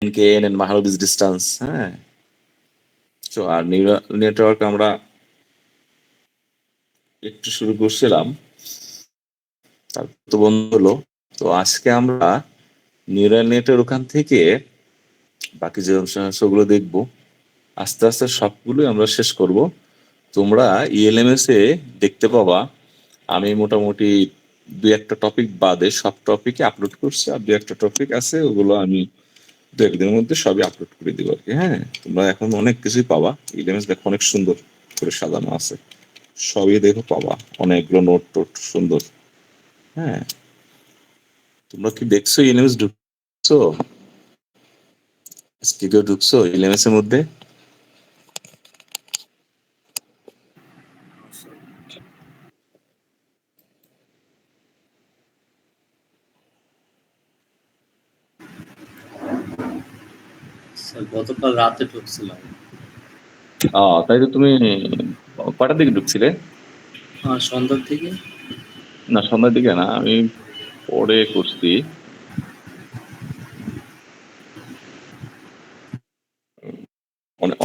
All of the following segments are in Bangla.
kn and Mahalanobis distance, হ্যাঁ। তো আর নিউরাল নেটওয়ার্ক আমরা একটু শুরু করছিলাম, তারপর তো বন্ধ হলো। তো আজকে আমরা নিউরাল নেটের ওখান থেকে বাকি যে অংশগুলো দেখবো, আস্তে আস্তে সবগুলোই আমরা শেষ করব। তোমরা ইএলএমএস এ দেখতে পাবা আমি মোটামুটি 2-1টা টপিক বাদে সব টপিকে আপলোড করছি, আর 2-1টা টপিক আছে ওগুলো আমি 2-1 দিনের মধ্যে সবই আপলোড করে দিব আর কি। হ্যাঁ, তোমরা এখন অনেক কিছুই পাবা। ইএলএমএস দেখো অনেক সুন্দর করে সাজানো আছে, সবই দেখো পাবা, অনেকগুলো নোট টোট সুন্দর। হ্যাঁ, তোমরা কি দেখছো ইএলএমএস ঢুকছো? আজকে কেউ ঢুকছো ইএলএমএস এর মধ্যে? গতকাল রাতে ঢুকছিলাম। তাই তো। তুমি কটার দিকে ঢুকছিলে? সন্ধ্যার দিকে। না, সন্ধ্যার দিকে না, আমি পরে করছি।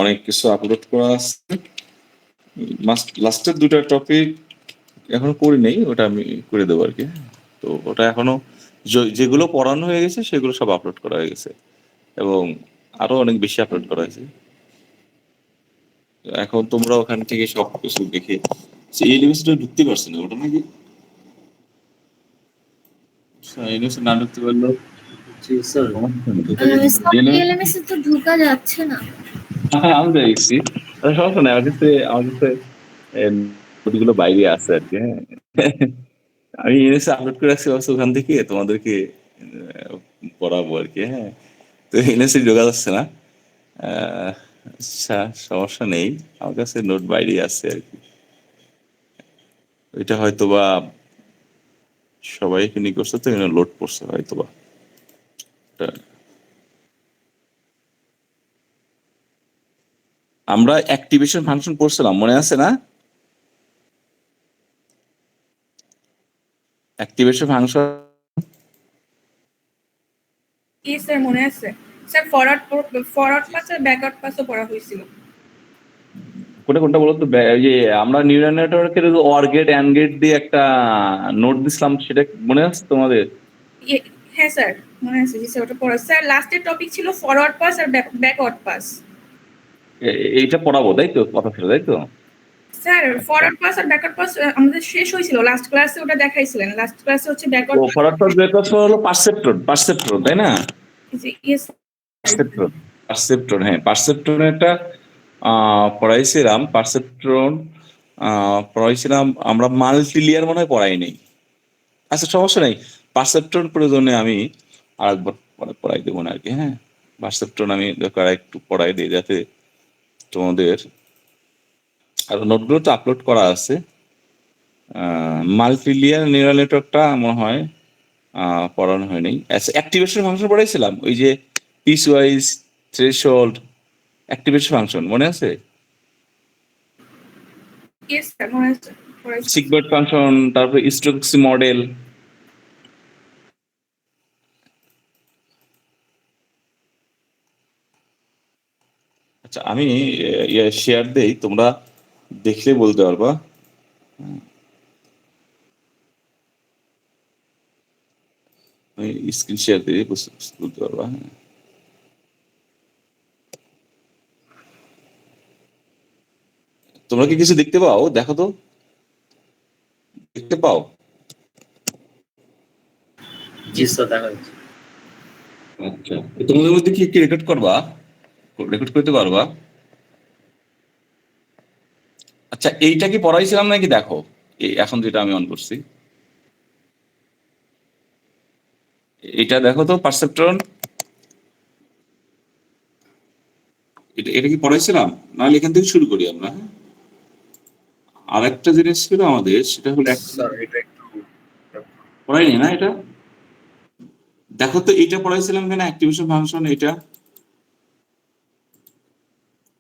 অনেক কিছু আপলোড করা আছে। লাস্টের 2টা টপিক এখনো করি নেই, ওটা আমি করে দেবো আর কি। তো ওটা এখনো যেগুলো পড়ানো হয়ে গেছে সেগুলো সব আপলোড করা হয়ে গেছে, এবং আরো অনেক বেশি আপলোড করা হয়েছে। এখন তোমরা ওখান থেকে সব কিছু দেখে এই ইউনিভার্সিটি ঢুকতে পারছে না ওটা নাকি? ইউনিভার্সিটি না ঢুকতে পারলো তো ঢোকা যাচ্ছে না। আমি দেখছি, সমস্যা নাই। আমার কাছে ওগুলো বাইরে আছে আর কি। হ্যাঁ, আমি এনএসে আপলোড করে রাখছি, ওখান থেকে তোমাদেরকে পড়াবো আর কি। হ্যাঁ, তো এনএসে যোগা যাচ্ছে না। আচ্ছা, সমস্যা নেই, আমার কাছে নোট বাইরে আছে আর কি। ওইটা হয়তো বা সবাই ফিনি করছে, তো লোড করছে হয়তো বা। আমরা অ্যাক্টিভেশন ফাংশন পড়ছিলাম, মনে আছে না? অ্যাক্টিভেশন ফাংশন স্যার মনে আছে স্যার, ফরওয়ার্ড পাস আর ব্যাকওয়ার্ড পাসও পড়া হয়েছিল। কোনটা বলো তো? যে আমরা নিউরাল নেটওয়ার্কের অর গেট অ্যান্ড গেট দিয়ে একটা নোট দিছিলাম, সেটা মনে আছে তোমাদের? হ্যাঁ স্যার, মনে আছে। জি স্যার, ওটা পড়া। স্যার লাস্টের টপিক ছিল ফরওয়ার্ড পাস আর ব্যাকওয়ার্ড পাস। এইটা পড়াবো তাই তো? কথা ছিল তাই তো? স্যার ফরওয়ার্ড পাস আর ব্যাকওয়ার্ড পাস আমাদের শেষ হয়েছিল লাস্ট ক্লাসে, ওটা দেখাইছিলেন। লাস্ট ক্লাসে হচ্ছে ব্যাকওয়ার্ড ও ফরওয়ার্ড পাস ব্যাকওয়ার্ড পাস হলো পারসেপ্ট্রন তাই না? ইয়েস পারসেপ্ট্রন, হ্যাঁ, পারসেপ্ট্রনটা পড়াইছিলাম। পারসেপ্ট্রন পড়াইছিলাম আমরা, মাল্টিলিয়ার মনে হয় পড়াই নেই। আচ্ছা, সমস্যা নেই, পারসেপ্ট্রন প্রয়োজনে আমি আরেকবার পড়াই দেবো না আর কি। হ্যাঁ, পারসেপ্ট্রন আমি দরকার একটু পড়াই দিই, যাতে তোমাদের আর নোটগুলো তো আপলোড করা আছে। মাল্টিলিয়ার নিউরাল নেটওয়ার্কটা মনে হয় পড়ানো হয়নি। আচ্ছা, অ্যাক্টিভেশন ফাংশন পড়াইছিলাম, ওই যে piece wise, threshold, activation function মনে আছে? ইয়েস স্যার, মনে আছে। সিগবার্ট ফাংশন, তারপর স্টোকসি মডেল। আচ্ছা, আমি শেয়ার দেই, তোমরা দেখলে বলতে পারবা। আমি স্ক্রিন শেয়ার দিই, বলতে পারবা। হ্যাঁ, তোমরা কি কিছু দেখতে পাও? দেখো তো, দেখতে পাও? জি স্যার, দেখা যাচ্ছে। আচ্ছা, তোমাদের মধ্যে কি রেকর্ড করবা? রেকর্ড করতে পারবা? আচ্ছা, এইটা কি পড়াইছিলাম নাকি? দেখো, এখন যেটা আমি অন করছি, এটা দেখো তো, পারসেপ্ট্রন। এটা কি পড়াইছিলাম? নাহলে এখান থেকে শুরু করি আমরা। হ্যাঁ, আর একটা জিনিস ছিল আমাদের, সেটা হলো পড়াইনি না এটা। দেখো তো, এইটা পড়াইছিলাম কেন? অ্যাক্টিভেশন ফাংশন, এটা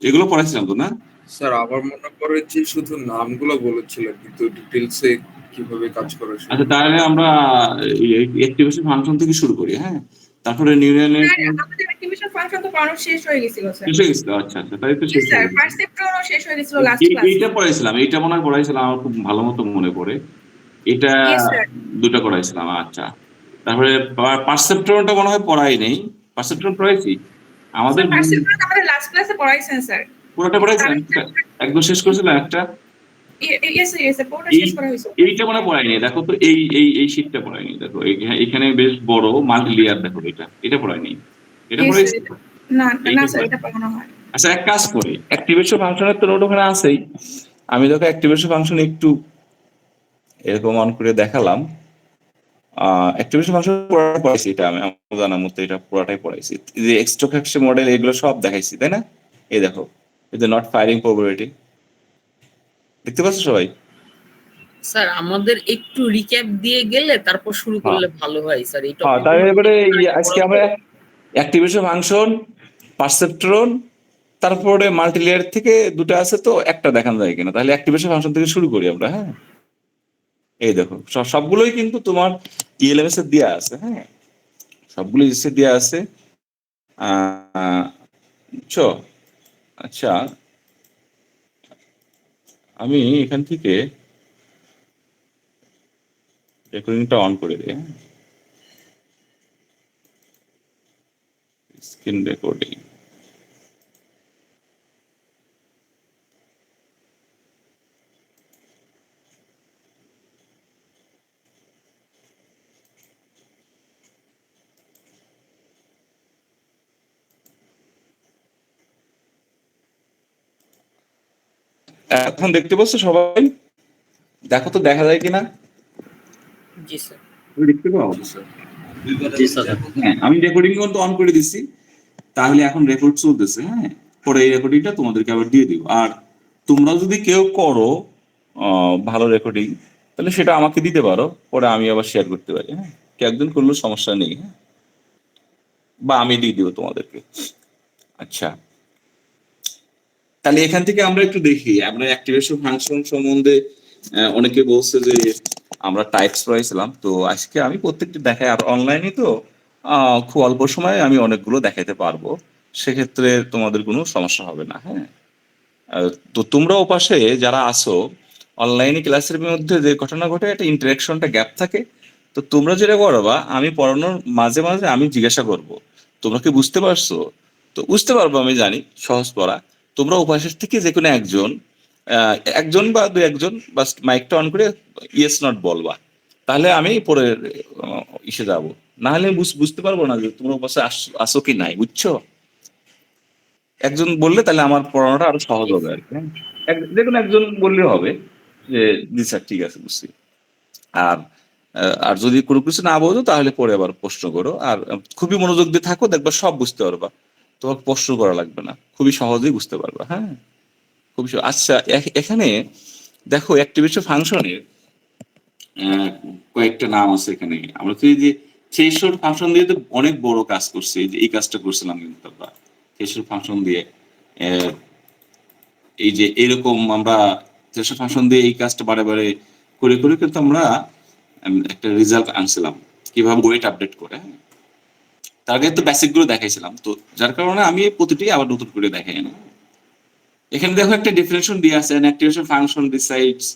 এগুলো পড়াইছিলাম তো না? স্যার আমার মনে করে যে শুধু নামগুলো বলেছিলেন, কিন্তু ডিটেলসে কিভাবে কাজ করে আচ্ছা, তাহলে আমরা অ্যাক্টিভেশন ফাংশন থেকে শুরু করি। হ্যাঁ, তারপরে নিউরাল স্যার নেটওয়ার্ক আমাদের অ্যাক্টিভেশন ফাংশন তো পড়ানো শেষ হয়ে গেছিল স্যার। শেষ হয়ে গেছিল। আচ্ছা আচ্ছা, তাই তো জি শেষ স্যার, হয়ে গেছে। পারসেপ্টরও শেষ হয়ে গেছিল লাস্ট ক্লাস। এইটা পড়াইছিলাম, এইটা মনে হয় পড়াইছিলাম, আমার খুব ভালো মতো মনে পড়ে। এটা ইয়েস স্যার। দুটো করাইছিলাম। আচ্ছা, তারপরে পারসেপ্টরনটা মনে হয় পড়াই নেই। পারসেপ্টরন পড়াইছি আমাদের স্যার পারসেপ্টর আমাদের লাস্ট ক্লাসে পড়াইছেন স্যার। পুরোটা পড়াইছিলাম, একদম শেষ করেছিলাম একটা। ইয়েস স্যার, পুরোটা শেষ করা হয়েছে। এইটা মনে হয় পড়াইনি। দেখো তো এই শীটটা পড়াইনি। দেখো এখানে বেশ বড় মাল্টি লেয়ার, দেখো এটা পড়াইনি। এটা Yes, পড়াইছি। sir, না না স্যার, এটা পড়ানো হয়। আচ্ছা, এক কাজ করি, অ্যাক্টিভেশন ফাংশনের তো নোট ওখানে আছেই। আমি তোকে অ্যাক্টিভেশন ফাংশন একটু এরকম অন করে দেখালাম। অ্যাক্টিভেশন ফাংশন পড়াইছি, এটা আমি আমার জানার মতো এটা পুরোটাই পড়াইছি। এই যে এক্সট্রোক্যাকশন মডেল এগুলো সব দেখাইছি, তাই না? এই দেখো, এই যে নট ফায়ারিং প্রবাবিলিটি, দেখতে পাচ্ছ সবাই? স্যার আমাদের একটু রিক্যাপ দিয়ে গেলে তারপর শুরু করলে ভালো হয় স্যার। এই হ্যাঁ, টপিক তারপরে আজকে আমরা অ্যাক্টিভেশন ফাংশন, পারসেপ্ট্রন, তারপরে মাল্টিলেয়ার থেকে দুটো আছে, তো একটা দেখানো যায় কিনা। তাহলে অ্যাক্টিভেশন ফাংশন থেকে শুরু করি আমরা। হ্যাঁ, এই দেখো সবগুলোই কিন্তু তোমার ইএলএমএস এর দেয়া আছে। হ্যাঁ, সবগুলো এসে দেয়া আছে। বুঝছো? আচ্ছা, আমি এখান থেকে রেকর্ডিংটা অন করে দিই। Screen recording. এখন দেখতে পাচ্ছ সবাই? দেখো তো দেখা যায় কিনা। জি স্যার। দেখতে পাও? জি স্যার। হ্যাঁ, আমি রেকর্ডিং কিন্তু অন করে দিছি, তাহলে এখন রেকর্ড চলতেছে। হ্যাঁ, পরে এই রেকর্ডিংটা তোমাদেরকে আবার দিয়ে দিব। আর তোমরা যদি কেউ করো ভালো রেকর্ডিং, তাহলে সেটা আমাকে দিতে পারো, পরে আমি আবার শেয়ার করতে পারি। হ্যাঁ, কেউ একজন করলেও সমস্যা নেই। হ্যাঁ, বা আমি দিয়ে দিব তোমাদেরকে। আচ্ছা, তাহলে এখান থেকে আমরা একটু দেখি, আমরা অ্যাক্টিভেশন ফাংশন সম্বন্ধে অনেকে বলছে যে আমরা টাইপস পড়াইছিলাম, তো আজকে আমি প্রত্যেকটি দেখাই। আর অনলাইনে তো খুব অল্প সময়ে আমি অনেকগুলো দেখাইতে পারবো, সেক্ষেত্রে তোমাদের কোনো সমস্যা হবে না। হ্যাঁ, তো তোমরা ওপাশে যারা আসো, অনলাইনে ক্লাসের মধ্যে যে ঘটনা ঘটে, একটা ইন্টারাকশনটা গ্যাপ থাকে। তো তোমরা যেটা করবা, আমি পড়ানোর মাঝে মাঝে আমি জিজ্ঞাসা করব, তোমরা কি বুঝতে পারছো? তো বুঝতে পারবো, আমি জানি সহজ পড়া। তোমরা ওপাশের থেকে যে কোনো একজন, একজন বা দু একজন বাস মাইকটা অন করে ইয়েস নট বলবা, তাহলে আমি পরে ইসে যাব। না হলে বুঝতে পারবো না যে তোমরা ওপাশে আসো কি নাই, বুঝছো? একজন বললে তাহলে আমার পড়ানোটা আরো সহজ হবে আর কি। হ্যাঁ? যে কোনো একজন বললে হবে যে জি স্যার ঠিক আছে বুঝছি। আর আর যদি কোনো কিছু না বোঝো, তাহলে পরে আবার প্রশ্ন করো। আর খুবই মনোযোগ দিয়ে থাকো, দেখবা সব বুঝতে পারবা, তোমার প্রশ্ন করা লাগবে না, খুবই সহজেই বুঝতে পারবা। হ্যাঁ, খুবই আচ্ছা, এখানে দেখো অ্যাক্টিভেশন ফাংশনের কয়েকটা নাম আছে এখানে। আমরা তো এই যে থ্রেশহোল্ড ফাংশন দিয়ে তো অনেক বড় কাজ করছি, এই যে এই কাজটা করছিলাম কিন্তু আমরা থ্রেশহোল্ড ফাংশন দিয়ে। এই যে এরকম আমরা থ্রেশহোল্ড ফাংশন দিয়ে এই কাজটা বারে বারে করে করে কিন্তু আমরা একটা রেজাল্ট আনছিলাম, কিভাবে ওয়েট আপডেট করে। হ্যাঁ, তার আগে তো বেসিক গুলো দেখাইছিলাম, তো যার কারণে আমি প্রতিটি আবার নতুন করে দেখাই না। এখানে দেখো একটা ডেফিনেশন দিয়ে আছে, an activation function decides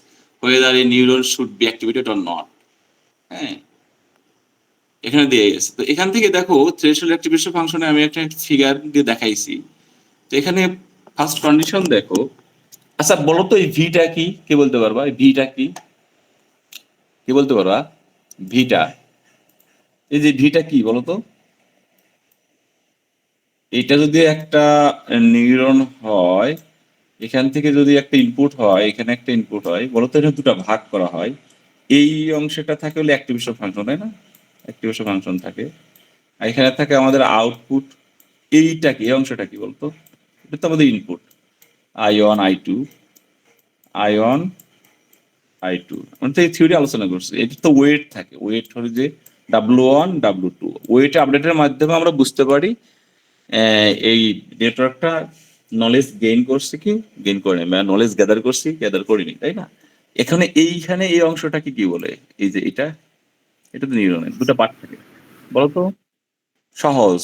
whether a neuron should be activated or not. হ্যাঁ, এখানে দিয়ে গেছে। তো এখান থেকে দেখো থ্রেশহোল্ড অ্যাক্টিভেশন ফাংশনে আমি একটা ফিগার দিয়ে দেখাইছি। তো এখানে ফার্স্ট কন্ডিশন দেখো। আচ্ছা বলো তো, এই ভিটা কি? কে বলতে পারবা এই ভিটা কি? কি বলতে পারবা ভিটা? এই যে ভিটা কি বলো তো? এটা যদি একটা নিউরন হয়, এখান থেকে যদি একটা ইনপুট হয়, এখানে একটা ইনপুট হয়, বলতো এটা দুটো ভাগ করা হয়, এই অংশটা থাকে হলে অ্যাক্টিভেশন ফাংশন, তাই না? অ্যাক্টিভেশন ফাংশন থাকে। আর এখানে থাকে আমাদের আউটপুট। এইটা কি, এই অংশটা কি বলতো? এটা তো আমাদের input, I1 I2 I1 I2। আমরা তো এই থিওরি আলোচনা করছি। এটা তো ওয়েট থাকে, ওয়েট হলো যে W1 W2। ওয়েট আপডেটের মাধ্যমে আমরা বুঝতে পারি এই নেটওয়ার্কটা নলেজ গেইন করছে কি গেইন করে, মানে নলেজ গ্যাদার করছি গ্যাদার করিনি, তাই না? এখানে এইখানে এই অংশটাকে কি বলে? এই যে এটা তো নিউরনের দুটো পার্ট থাকে, বলতো সহজ।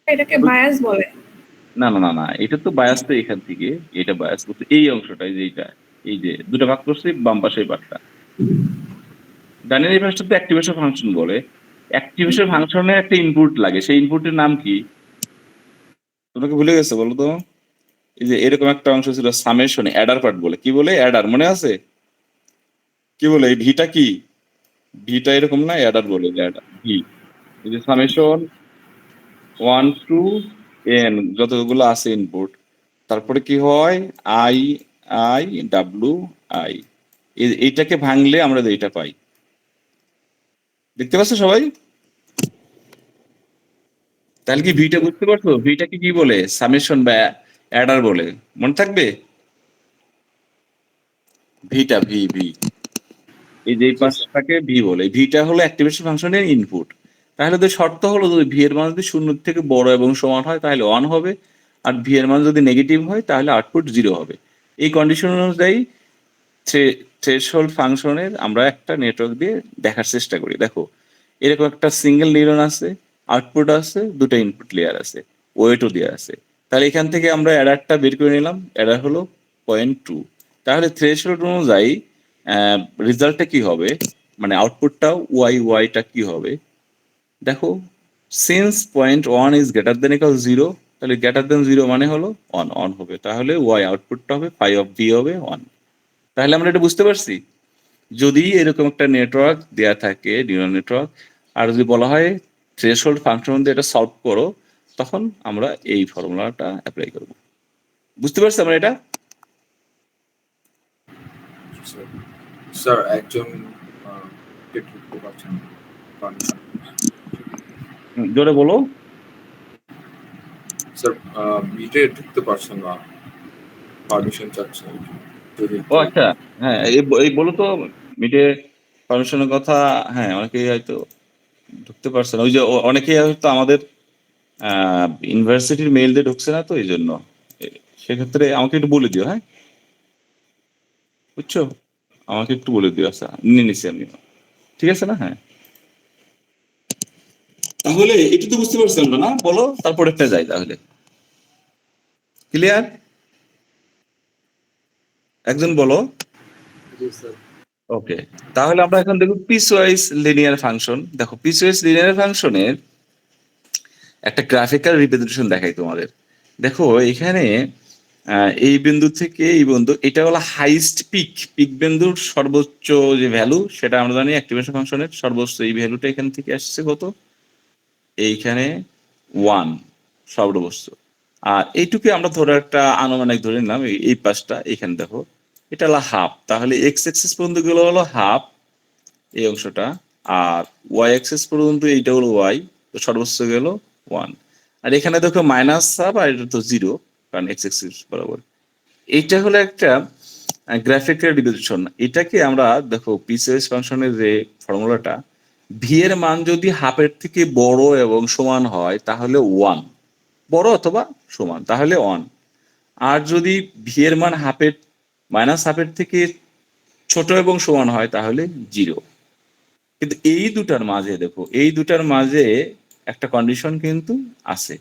এটাকে বায়াস বলে। না না না না, এটা তো বায়াস তো এখান থেকে, এটা বায়াস করতে এই অংশটা, এই যে এইটা, এই যে দুটো ভাগ করছি বাম পাশে পার্টটা, ডানের এই পাশটা তো অ্যাক্টিভেশন ফাংশন বলে। অ্যাক্টিভেশন ফাংশনে একটা ইনপুট লাগে, সেই ইনপুটের নাম কি তোমাকে ভুলে গেছে বলো তো? এই যে এরকম একটা অংশ ছিল সামেশন, অ্যাডার পার্ট বলে, কি বলে অ্যাডার, মনে আছে? কি বলে এই ভিটা কি, ভিটা এরকম না, অ্যাডার বলে, অ্যাডার ভি। এই যে সামেশন 1 to n যতগুলো আছে ইনপুট, তারপরে কি হয় আই আই ডাব্লু আই, এইটাকে ভাঙলে আমরা এইটা পাই। দেখতে পাচ্ছ সবাই? তাহলে কি ভিটা বুঝতে পারছো? ভিটাকে কি বলে? সামেশন বা অ্যাডার বলে, মনে থাকবে? ভিটা ভি ভি, এই যে এই পাঁচটাকে ভি বলে। ভিটা হলো অ্যাক্টিভেশন ফাংশনের ইনপুট। তাহলে তো শর্ত হলো যদি ভি এর মান যদি শূন্য থেকে বড় এবং সমান হয় তাহলে অন হবে, আর ভি এর মান যদি নেগেটিভ হয় তাহলে আউটপুট 0 হবে। এই কন্ডিশন অনুযায়ী থ্রেশহোল্ড ফাংশনের আমরা একটা নেটওয়ার্ক দিয়ে দেখার চেষ্টা করি। দেখো এরকম একটা সিঙ্গেল নিউরন আছে, আউটপুট আছে, দুটো ইনপুট লেয়ার আছে, ওয়েটও দেওয়া আছে। তাহলে এখান থেকে আমরা অ্যাডারটা বের করে নিলাম, অ্যাডার হলো 0.2। তাহলে থ্রেশহোল্ড অনুযায়ী রেজাল্টটা কি হবে, মানে আউটপুটটাও ওয়াইটা কি হবে দেখো। Since 0.1 is greater than equal 0, তাহলে গ্রেটার দেন 0 মানে হলো অন হবে, তাহলে ওয়াই আউটপুটটা হবে ফাই অফ ভি হবে 1। তাহলে আমরা এটা বুঝতে পারছি, যদি এরকম একটা নেটওয়ার্ক দেয়া থাকে নিউরাল নেটওয়ার্ক, আর যদি বলা হয় থ্রেশহোল্ড ফাংশন দিয়ে এটা সলভ করো, তখন আমরা এই ফর্মুলাটা অ্যাপ্লাই করব। বুঝতে পারছি আমরা এটা? স্যার একজন ঢুকতে পারছেন না। জোরে বলো। স্যার মিটে ঢুকতে পারছেন না, পারমিশন চাচ্ছেন যদি ও আচ্ছা, হ্যাঁ এই বলো তো মিটে পারমিশনের কথা। হ্যাঁ অনেকেই হয়তো ঢুকতে পারছে না, ওই যে অনেকেই হয়তো আমাদের ইউনিভার্সিটির মেইল দিয়ে ঢুকছে না, তো এই জন্য সেক্ষেত্রে আমাকে একটু বলে দিও, হ্যাঁ বুঝছো, আমাকে একটু বলে দিও। আচ্ছা নিয়ে নিছি আমি, ঠিক আছে না? হ্যাঁ তাহলে একটু তো বুঝতে পারছি আমরা না, বলো তারপর একটা যাই তাহলে। ক্লিয়ার? একজন বলো। ওকে, তাহলে আমরা এখন দেখব পিসওয়াইজ লিনিয়ার ফাংশন। দেখো পিসওয়াইজ লিনিয়ার ফাংশনের একটা গ্রাফিক্যাল রিপ্রেজেন্টেশন দেখাই তোমাদের। দেখো এখানে এই বিন্দু থেকে এই বিন্দু, এটা হলো হাইস্ট পিক, পিক বিন্দুর সর্বোচ্চ যে ভ্যালু সেটা আমরা জানি অ্যাক্টিভেশন ফাংশনের সর্বোচ্চ এই ভ্যালুটা এখান থেকে আসছে কত, এইখানে 1 সর্বোচ্চ। আর এইটুকু আমরা ধরে একটা আনুমানিক ধরে নিলাম, এই পাশটা এখানে দেখো এটা হলো হাফ, তাহলে এক্স এক্সিস পর্যন্ত গেলো হলো হাফ এই অংশটা, আর ওয়াই এক্সিস পর্যন্ত এইটা হলো ওয়াই, তো সর্বোচ্চ গেল 1। আর এখানে দেখো মাইনাস হাফ, আর এটা তো 0 কারণ এক্স এক্সিস বরাবর। এইটা হলো একটা গ্রাফিক্যাল রিপ্রেজেন্টেশন। এটাকে আমরা দেখো পিসওয়াইজ ফাংশনের যে ফর্মুলাটা, ভি এর মান যদি হাফের থেকে বড় এবং সমান হয় তাহলে 1, বড় অথবা সমান তাহলে 1, আর যদি ভি এর মান হাফের মাইনাস হাফের থেকে ছোট এবং সমান হয় তাহলে 0। কিন্তু এই দুটার মাঝে দেখো, এই দুটার মাঝে একটা কন্ডিশন কিন্তু আছে,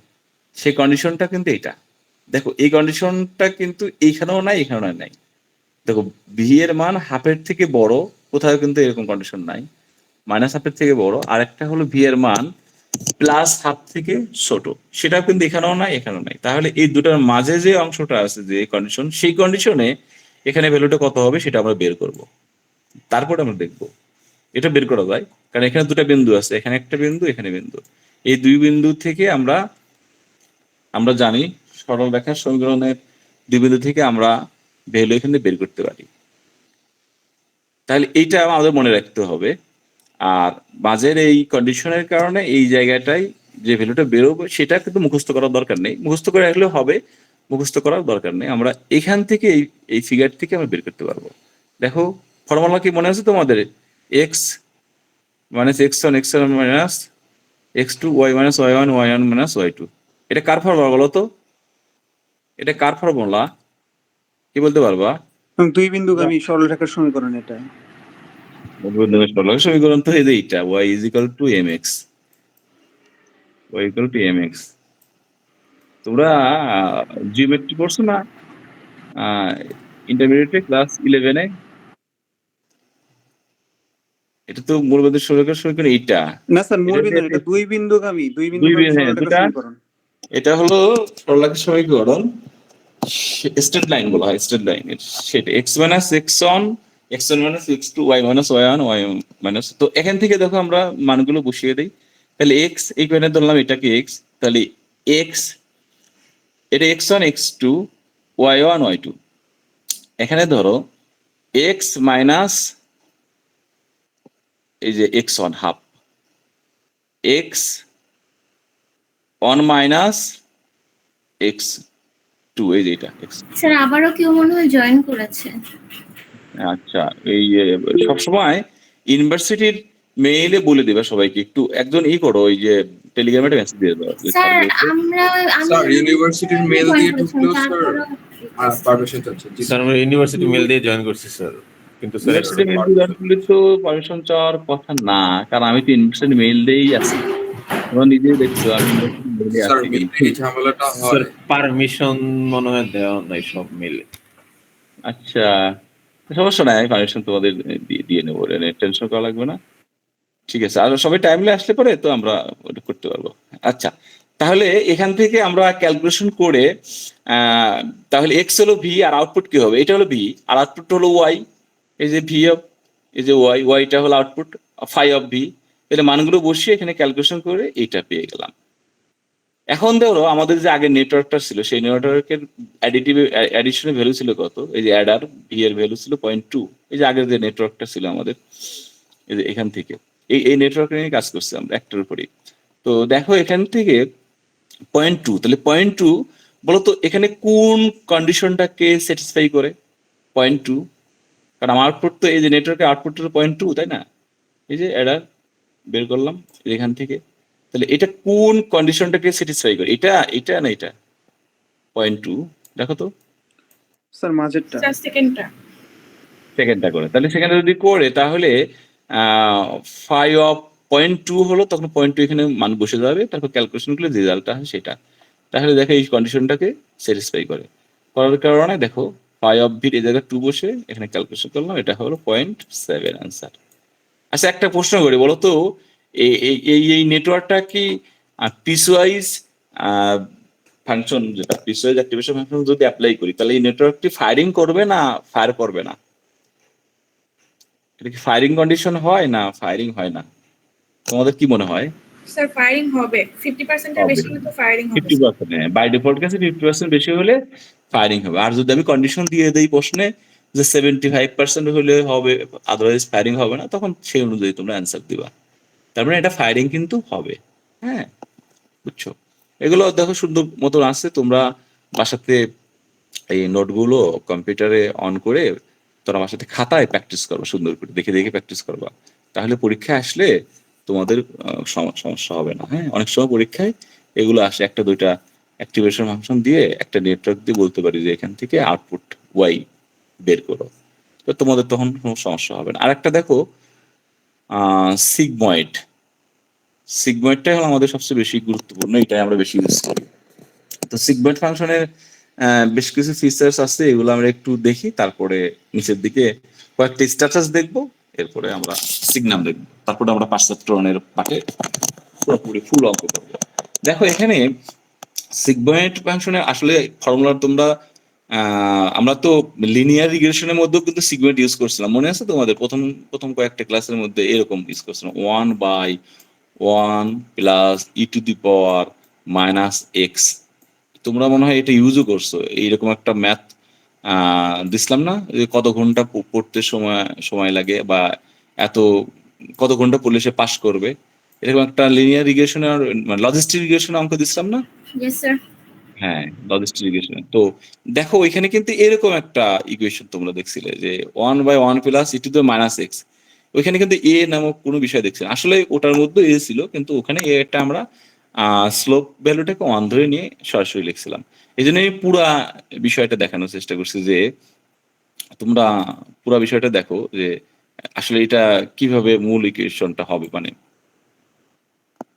সেই কন্ডিশনটা কিন্তু এটা। দেখো এই কন্ডিশনটা কিন্তু এইখানেও নাই, এখানেও নাই। দেখো ভি এর মান হাফের থেকে বড়, কোথাও কিন্তু এরকম কন্ডিশন নাই, মাইনাস হাফের থেকে বড়। আর একটা হলো ভি এর মান প্লাস হাফ থেকে ছোট, সেটাও কিন্তু এখানেও নাই, এখানেও নাই। তাহলে এই দুটার মাঝে যে অংশটা আছে যে কন্ডিশন, সেই কন্ডিশনে এখানে ভ্যালুটা কত হবে সেটা আমরা বের করব, তারপরে আমরা দেখবো এটা বের করা যায়। কারণ এখানে দুটো বিন্দু আছে, এখানে একটা বিন্দু, এখানে বিন্দু, এই দুই বিন্দু থেকে আমরা জানি সরল রেখার সমীকরণের দুই বিন্দু থেকে আমরা ভ্যালু এখানে বের করতে পারি। তাহলে এইটা আমাদের মনে রাখতে হবে। আর মাঝের এই কন্ডিশনের কারণে এই জায়গাটায় যে ভ্যালুটা বেরোবে সেটা কিন্তু মুখস্থ করার দরকার নেই, মুখস্থ করে রাখলেও হবে, মুখস্থ করার দরকার নেই। আমরা এখান থেকে এই ফিগার থেকে আমরা বের করতে পারবো। দেখো ফর্মুলা কি মনে আছে তোমাদের? X minus X one minus X two, Y minus Y one minus Y two. এটা কার ফর্মুলা বলো তো? এটা কার ফর্মুলা কি বলতে পারবা? দুই বিন্দুগামী সরলরেখার সমীকরণ এটা। সমীকরণ তো এই যে এইটা Y is equal to M X. Y equal to M X. তোমরা জিওমেট্রি পড়ছো না ইন্টারমিডিয়েটে ক্লাস 11-এ? এটা তো মূলবিন্দু সরলরেখার সমীকরণ এইটা। না স্যার মূল এটা বিন্দু না, এটা দুই বিন্দুগামী হ্যাঁ, সরলরেখার দুটা। সমীকরণ। এটা হলো সরলরেখার সমীকরণ, স্ট্রেট লাইন বলা হয়, স্ট্রেট লাইনের সেটা X minus X on, X one minus X two, Y minus Y one, Y minus. তো এখান থেকে দেখো আমরা মানগুলো বসিয়ে দিই। তাহলে এক্স এইখানে ধরলাম এটাকে এক্স, তাহলে এক্স এটা X one X two Y one Y two. এখানে ধরো এক্স মাইনাস এই যে X one half, X one minus X two, এই যে এটা এক্স। স্যার আবারও কেউ মনে হয় জয়েন করেছে। আচ্ছা, এই সবসময় ইউনিভার্সিটির মেইলে বলে দেবে সবাইকে, একটু একজন করো, ওই যে টেলিগ্রামে একটা মেসেজ দিয়ে দেবো। স্যার আমি স্যার ইউনিভার্সিটির মেল join দিয়ে করেছিলাম, ঢুকলেও স্যার তারপরেও পারমিশন চাচ্ছে। জি স্যার আমরা ইউনিভার্সিটি মেল দিয়ে জয়েন করছি স্যার, কিন্তু স্যার ইউনিভার্সিটি মেইল দিয়ে জয়েন করলে তো পারমিশন চাওয়ার কথা না, কারণ আমি তো ইউনিভার্সিটি মেইল দিয়েই আছি, তোমরা নিজেই দেখছো আমি ইউনিভার্সিটি মেইলে স্যার আছি। এই ঝামেলাটা স্যার হয়। পারমিশন মনে হয় দেওয়া নাই সব মেলে। আচ্ছা, সমস্যা নাই, পারমিশন তোমাদের দিয়ে নেবো, টেনশন করা লাগবে না। ঠিক আছে, আর সবাই টাইমলে আসলে পরে তো আমরা ওটা করতে পারবো। আচ্ছা, তাহলে এখান থেকে আমরা ক্যালকুলেশন করে তাহলে এক্স হলো ভি আর আউটপুট কি হবে, এটা হলো ভি আর আউটপুট হলো ওয়াই। এই যে ভি অফ, এই যে ওয়াই, ওয়াইটা হলো আউটপুট ফাই অফ ভি। তাহলে মানগুলো বসিয়ে এখানে ক্যালকুলেশন করে এইটা পেয়ে গেলাম। এখন ধরো আমাদের যে আগের নেটওয়ার্কটা ছিল, সেই নেটওয়ার্কের অ্যাডিশনের ভ্যালু ছিল কত, এই যে অ্যাডার ভি এর ভ্যালু ছিল 0.2। এই যে আগের যে নেটওয়ার্কটা ছিল আমাদের, এই যে এখান থেকে এই নেটওয়ার্ক নিয়ে কাজ করছি আমরা একটার উপরেই। তো দেখো এখান থেকে 0.2, তাহলে 0.2 বলতো এখানে কোন কন্ডিশনটাকে স্যাটিসফাই করে? 0.2, কারণ আমার আউটপুট তো এই যে নেটওয়ার্কের আউটপুট হলো 0.2, তাই না? এই যে অ্যাডার বের করলাম এখান থেকে, তাহলে এটা কোন কন্ডিশনটাকে স্যাটিসফাই করে? এটা এটা না এটা 0.2, দেখো তো স্যার মাঝেরটা। স্যার সেকেন্ডটা। সেকেন্ডটা করে, তাহলে সেখানে যদি করে তাহলে ফাই অফ 0.2 হলো, তখন 0.2 এখানে মান বসে যাবে, তারপর ক্যালকুলেশন করলে রেজাল্টটা হয় সেটা। তাহলে দেখো এই কন্ডিশনটাকে স্যাটিসফাই করে, করার কারণে দেখো ফাই অফ ভির এই জায়গায় 2 বসে এখানে ক্যালকুলেশন করলাম, এটা হলো 0.7 আনসার। আচ্ছা, একটা প্রশ্ন করি, বলো তো এই নেটওয়ার্কটা কি পিসওয়াইজ ফাংশন, যেটা পিসওয়াইজ অ্যাক্টিভেশন ফাংশন যদি অ্যাপ্লাই করি, তাহলে এই নেটওয়ার্কটি ফায়ারিং করবে না ফায়ার করবে না? এটা কি ফায়ারিং কন্ডিশন হয় না ফায়ারিং হয় না? তোমাদের কি মনে হয়? স্যার ফায়ারিং হবে 50% এর বেশি হলে তো ফায়ারিং হবে। 50%, বাই ডিফল্ট কাছে 50% বেশি হলে ফায়ারিং হবে। আর যদি আমি কন্ডিশন দিয়ে দেই প্রশ্নে যে 75% হলে হবে, আদারওয়াইজ ফায়ারিং হবে না, তখন সেই অনুযায়ী তোমরা অ্যান্সার দিবা। তার মানে এটা ফায়ারিং কিন্তু হবে। হ্যাঁ, বুঝছো? এগুলো দেখো সুন্দর মতন আছে, তোমরা বাসাতে এই নোটগুলো কম্পিউটারে অন করে তোমরা বাসাতে খাতায় প্র্যাকটিস করবা, সুন্দর করে দেখে দেখে প্র্যাকটিস করবা, তাহলে পরীক্ষায় আসলে তোমাদের সমস্যা হবে না। হ্যাঁ, অনেক সময় পরীক্ষায় এগুলো আসে, একটা দুইটা অ্যাক্টিভেশন ফাংশন দিয়ে একটা নেটওয়ার্ক দিয়ে বলতে পারি যে এখান থেকে আউটপুট ওয়াই বের করো, তো তোমাদের তখন কোনো সমস্যা হবে না। আর একটা দেখো সিগময়েড, সিগময়েডটাই হলো আমাদের সবচেয়ে বেশি গুরুত্বপূর্ণ, এটাই আমরা বেশি ইউজ করি। তো সিগময়েড ফাংশনের বেশ কিছু ফিচার্স আছে, এগুলো আমরা একটু দেখি, তারপরে নিচের দিকে কয়েকটা স্ট্যাটাস দেখবো, এরপরে আমরা সিগনাম দেখবো, তারপরে আমরা পার্সেপ্ট্রনের পাঠে পুরোপুরি ফুল অঙ্ক করবো। দেখো এখানে সিগময়েড ফাংশনের আসলে ফর্মুলা তোমরা আমরা তো লিনিয়ার রিগ্রেশনের মধ্যেও কিন্তু সিগময়েড ইউজ করছিলাম, মনে আছে তোমাদের? প্রথম প্রথম কয়েকটা ক্লাসের মধ্যে এরকম ইউজ করছিলাম, 1/1 plus E to the power minus x. তোমরা মনে হয় এটা ইউজও করছো, এইরকম একটা ম্যাথ দিছিলাম না, যে কত ঘন্টা পড়তে সময় লাগে, বা এত কত ঘন্টা পড়লে সে পাস করবে, এরকম একটা লিনিয়ার রিগ্রেশনের মানে লজিস্টিক রিগ্রেশনের অঙ্ক দিছিলাম না? Yes sir. হ্যাঁ, লজিস্টিক রিগ্রেশন। তো দেখো এখানে কিন্তু এরকম একটা ইকুয়েশন তোমরা দেখছিলে যে 1/1 plus E to the minus x, ওইখানে কিন্তু এ নামক কোনো বিষয় দেখছি না, আসলে ওটার মধ্যে এ ছিল, কিন্তু ওখানে এটা আমরা স্লোপ ভ্যালুটাকে 1 ধরে নিয়ে সরাসরি লিখছিলাম। এই জন্য আমি পুরা বিষয়টা দেখানোর চেষ্টা করছি, যে তোমরা পুরা বিষয়টা দেখো যে আসলে এটা কিভাবে মূল ইকুয়েশনটা হবে। মানে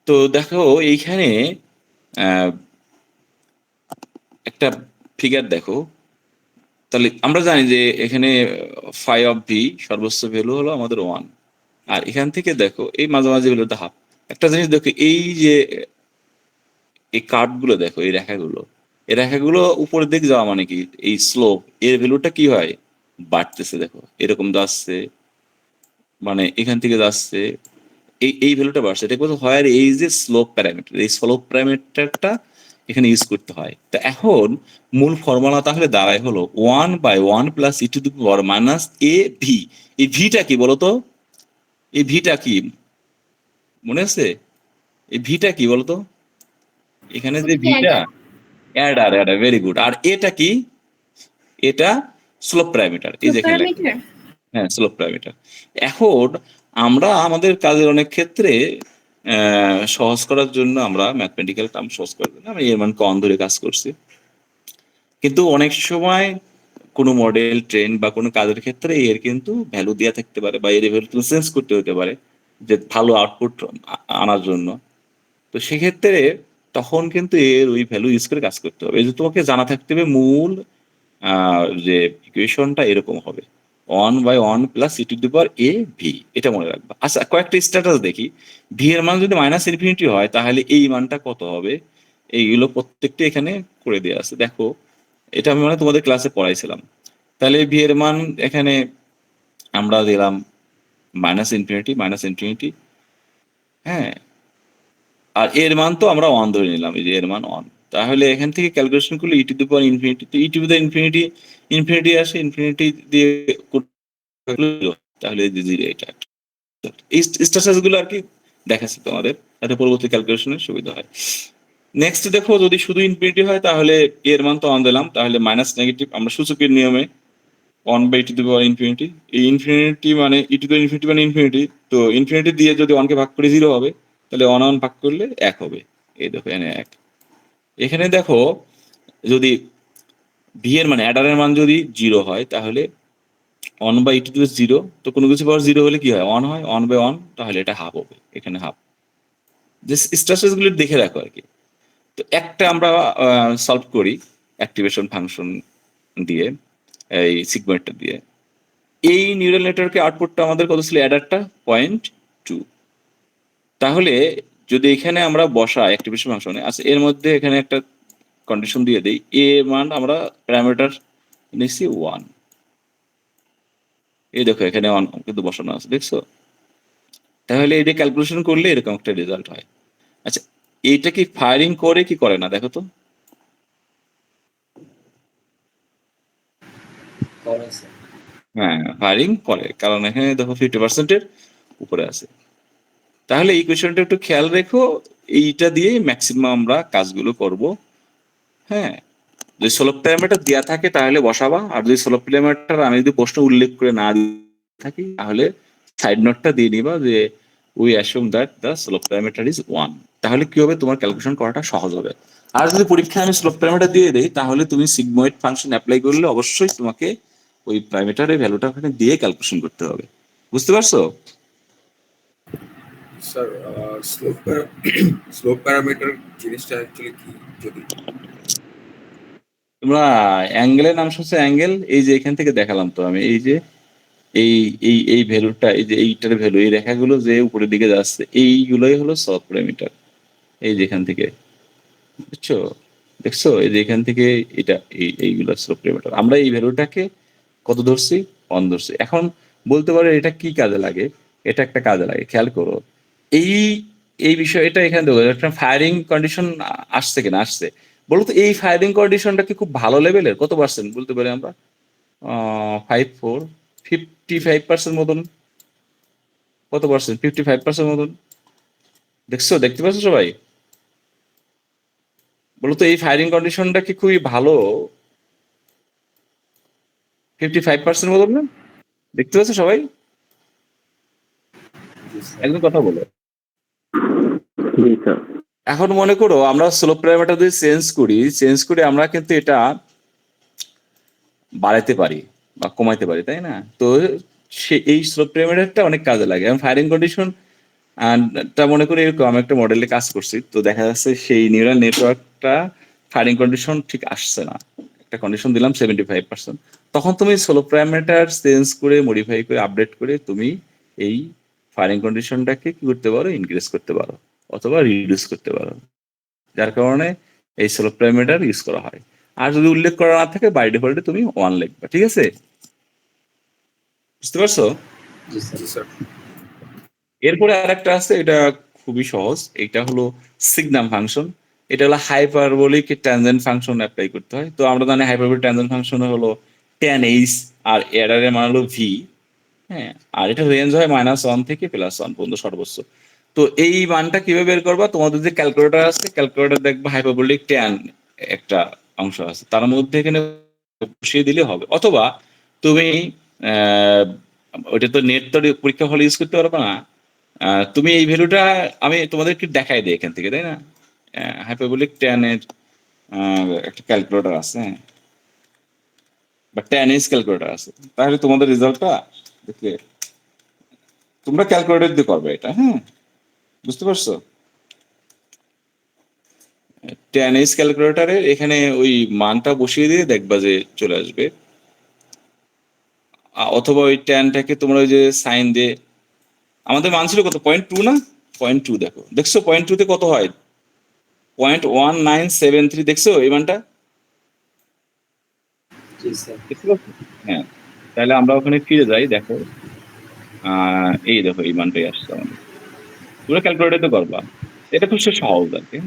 তো দেখো এইখানে আহ, একটা ফিগার দেখো, তাহলে আমরা জানি যে এখানে ফাই অফ ভি সর্বোচ্চ ভ্যালু হলো আমাদের 1, আর এখান থেকে দেখো এই মাঝামাঝি ভ্যালুটা হাফ। একটা জিনিস দেখো, এই যে এই কার্ভ গুলো দেখো, এই রেখাগুলো উপরের দিকে যাওয়া মানে কি, এই স্লোপ এর ভ্যালুটা কি হয়, বাড়তেছে। দেখো এরকম যাচ্ছে, মানে এখান থেকে যাচ্ছে, এই ভ্যালুটা বাড়ছে। এটা বলতে হয় এই যে স্লোপ প্যারামিটার, এই স্লোপ প্যারামিটারটা এখানে ইউজ করতে হয়। তা এখন মূল ফর্মুলা তাহলে দাঁড়ায় হলো 1/1 plus E to the power minus A V. এই ভিটা কি বলতো, এই ভিটা কি মনে আছে, এই ভিটা কি বলতো, এখানে যে ভিটা অ্যাডার, ভেরি গুড। আর এটা কি, এটা স্লোপ প্যারামিটার, এই যেখানে লেখা। প্যারামিটার। হ্যাঁ, স্লোপ প্যারামিটার। এখন আমরা আমাদের কাজের অনেক ক্ষেত্রে সহজ করার জন্য, আমরা ম্যাথমেটিক্যাল টার্ম সহজ করার জন্য আমরা এর মান কন ধরে কাজ করছি, কিন্তু অনেক সময় কোনো মডেল ট্রেন বা কোনো কাজের ক্ষেত্রে এর কিন্তু ভ্যালু দেওয়া থাকতে পারে, বা এর ভ্যালু চেঞ্জ করতে হতে পারে যে ভালো আউটপুট আনার জন্য। তো সেক্ষেত্রে তখন কিন্তু এর ওই ভ্যালু ইউজ করে কাজ করতে হবে। এই যে তোমাকে জানা থাকতে হবে মূল যে ইকুয়েশনটা এরকম হবে 1/1 plus E to the power A V, এটা মনে রাখবা। আচ্ছা, কয়েকটা স্ট্যাটাস দেখি। ভি এর মান যদি মাইনাস ইনফিনিটি হয় তাহলে এই মানটা কত হবে, এইগুলো প্রত্যেকটা এখানে করে দেওয়া আছে। দেখো এটা আমি মানে তোমাদের ক্লাসে পড়াইছিলাম। তাহলে ভি এর মান এখানে আমরা দিলাম মাইনাস ইনফিনিটি, হ্যাঁ, আর এর মান তো আমরা 1 ধরে নিলাম, এই যে এর মান 1। তাহলে এখান থেকে ক্যালকুলেশন করলে ই টু দি পাওয়ার ইনফিনিটি, তো ই টু দি ইনফিনিটি ইনফিনিটি আসে, ইনফিনিটি দিয়ে তাহলে এই যে 0, এটা এই স্ট্যাটাস গুলো আর কি দেখাচ্ছি তোমাদের, যাতে পরবর্তী ক্যালকুলেশনের সুবিধা হয়। নেক্সট দেখো, যদি শুধু ইনফিনিটি হয় তাহলে এর মান তো 1 দিলাম, তাহলে মাইনাস নেগেটিভ, আমরা সূচকের নিয়মে 1/e⁻⁻⁰, এই ইনফিনিটি মানে e⁻⁻⁰ মানে ইনফিনিটি, তো ইনফিনিটি দিয়ে যদি 1 কে ভাগ করে 0 হবে, তাহলে 1 ভাগ করলে 1 হবে। এই দেখো এখানে 1। এখানে দেখো যদি ভি এর মানে অ্যাডারের মান যদি 0 হয় তাহলে 1/e⁻⁻⁰, তো কোনো কিছু পাওয়ার 0 হলে কি হয়, 1 হয়, 1/1, তাহলে এটা হাফ হবে, এখানে হাফ। যে স্ট্যাটাস গুলো দেখে রাখো আর কি। তো একটা আমরা সলভ করি অ্যাক্টিভেশন ফাংশন দিয়ে, এই সিগমেন্টটা দিয়ে। এই নিউরাল নেটওয়ার্কের আউটপুটটা আমাদের কত ছিল, অ্যাডারটা 0.2। তাহলে যদি এখানে আমরা বসা অ্যাক্টিভেশন ফাংশনে আছে, এর মধ্যে এখানে একটা কন্ডিশন দিয়ে দেই, এ মান আমরা প্যারামিটার নিচ্ছি 1। এই দেখো এখানে 1 কিন্তু বসানো আছে, দেখছো? তাহলে এটা ক্যালকুলেশন করলে এরকম একটা রেজাল্ট হয়। আচ্ছা, এইটা কি ফায়ারিং করে কি করে না দেখো তো? হ্যাঁ, ফায়ারিং করে, কারণ এখানে দেখো 50%-এর উপরে আছে। তাহলে এই কোয়েশনটা একটু খেয়াল রেখো, এইটা দিয়ে ম্যাক্সিমাম আমরা কাজগুলো করব। হ্যাঁ, যদি স্লোপ প্যারামিটার দেওয়া থাকে তাহলে বসাবা, আর যদি স্লোপ প্যারামিটার আমি যদি প্রশ্ন উল্লেখ করে না দিয়ে থাকি তাহলে সাইড নোটটা দিয়ে নিবা যে we assume that the slope parameter is 1। তাহলে কি হবে, তোমার ক্যালকুলেশন করাটা সহজ হবে। আর যদি পরীক্ষায় আমি স্লোপ প্যারামিটার দিয়ে দেই তাহলে তুমি সিগময়েড ফাংশন অ্যাপ্লাই করলে অবশ্যই তোমাকে ওই প্যারামিটারের ভ্যালুটা ওখানে দিয়ে ক্যালকুলেশন করতে হবে। বুঝতে পারছো? স্যার, স্লোপ প্যারামিটার জিনিসটা অ্যাকচুয়ালি কি, যদি তোমরা অ্যাঙ্গেলের নাম শুনছো? অ্যাঙ্গেল, এই যে এখান থেকে দেখালাম তো আমি, এই যে এই এই এই ভ্যালুটা, এই যে এইটার ভ্যালু, এই রেখাগুলো যে উপরের দিকে যাচ্ছে এইগুলোই হলো স্লোপ প্যারামিটার। এই যে এখান থেকে, বুঝছো, দেখছো, এই যে এখান থেকে এটা এইগুলো স্লোপ প্যারামিটার। আমরা এই ভ্যালুটাকে কত ধরছি, 1 ধরছি। এখন বলতে পারো এটা কি কাজে লাগে, এটা একটা কাজে লাগে, খেয়াল করো। এই এই বিষয় এটা এখানে দেখো একটা ফায়ারিং কন্ডিশন আসছে কিনা, আসছে। বলো তো এই ফায়ারিং কন্ডিশনটা কি খুব ভালো লেভেলের, কত পার্সেন্ট বলতে পারি আমরা? 55% মতন। কত পার্সেন্ট, 55% মতন। দেখছো, দেখতে পাচ্ছ সবাই? বলো তো এই ফায়ারিং কন্ডিশনটা কি খুবই ভালো, 55% মতন না? দেখতে পাচ্ছ সবাই? একদম কথা বলো। এখন মনে করো আমরা স্লোপ প্যারামিটার যদি চেঞ্জ করি আমরা কিন্তু এটা বাড়াতে পারি বা কমাইতে পারি, তাই না? তো এই স্লোপ প্যারামিটারটা অনেক কাজে লাগে। এবং ফায়ারিং কন্ডিশন তা মনে করি এরকম আমি একটা মডেলে কাজ করছি, তো দেখা যাচ্ছে সেই নিউরাল নেটওয়ার্কটা ফায়ারিং কন্ডিশন ঠিক আসছে না। একটা কন্ডিশন দিলাম 75%, তখন তুমি সোলো প্যারামিটার চেঞ্জ করে মডিফাই করে আপডেট করে তুমি এই ফায়ারিং কন্ডিশনটাকে কি করতে পারো, ইনক্রিজ করতে পারো অথবা রিডিউস করতে পারো, যার কারণে এই সোলো প্যারামিটার ইউজ করা হয়। আর যদি উল্লেখ করা না থাকে বাই ডিফল্টে তুমি 1 লিখবা, ঠিক আছে? বুঝতে পারছো? জি স্যার। এরপরে আরেকটা আছে, এটা খুবই সহজ, এটা হলো সিগনাম ফাংশন। এটা হলো হাইপারবোলিক ট্যানজেন্ট ফাংশন অ্যাপ্লাই করতে হয়। তো আমরা জানি হাইপারবোলিক ট্যানজেন্ট ফাংশন হলো tan h আর এরারের মান হলো v। হ্যাঁ, আর এটা রেঞ্জ হয় -1 থেকে +1 পর্যন্ত সর্বোচ্চ। তো এই মানটা কিভাবে বের করবা? তোমাদের যে ক্যালকুলেটর আছে, ক্যালকুলেটর দেখবা হাইপারবোলিক ট্যান একটা অংশ আছে, তার মধ্যে এখানে বসিয়ে দিলে হবে। অথবা তুমি ওইটা তো নেট তো পরীক্ষা হলে ইউজ করতে পারবে না, তুমি এই ভ্যালুটা আমি তোমাদেরকে দেখাই দিই এখান থেকে, তাই না? হাইপারবোলিক ট্যানের একটা ক্যালকুলেটর আছে, হ্যাঁ, বা ট্যান এজ ক্যালকুলেটর আছে। তাহলে তোমাদের রেজাল্টটা দেখলে তোমরা ক্যালকুলেটর দিয়ে করবে এটা, হ্যাঁ, বুঝতে পারছো? ট্যান এজ ক্যালকুলেটরে এখানে ওই মানটা বসিয়ে দিয়ে দেখবা যে চলে আসবে। অথবা ওই ট্যানটাকে তোমরা ওই যে সাইন দিয়ে, আমাদের মান ছিল কত, 0.2 না? 0.2 দেখো, দেখছো 0.2 তে কত হয়? 0.1973 দেখছো এই মানটা? দেখতে পাচ্ছ? হ্যাঁ, তাহলে আমরা ওখানে ফিরে যাই, দেখো এই দেখো এই মানটাই আসছে আমাদের। তোমরা ক্যালকুলেটর তো করবা, এটা খুব সহজ আর কি,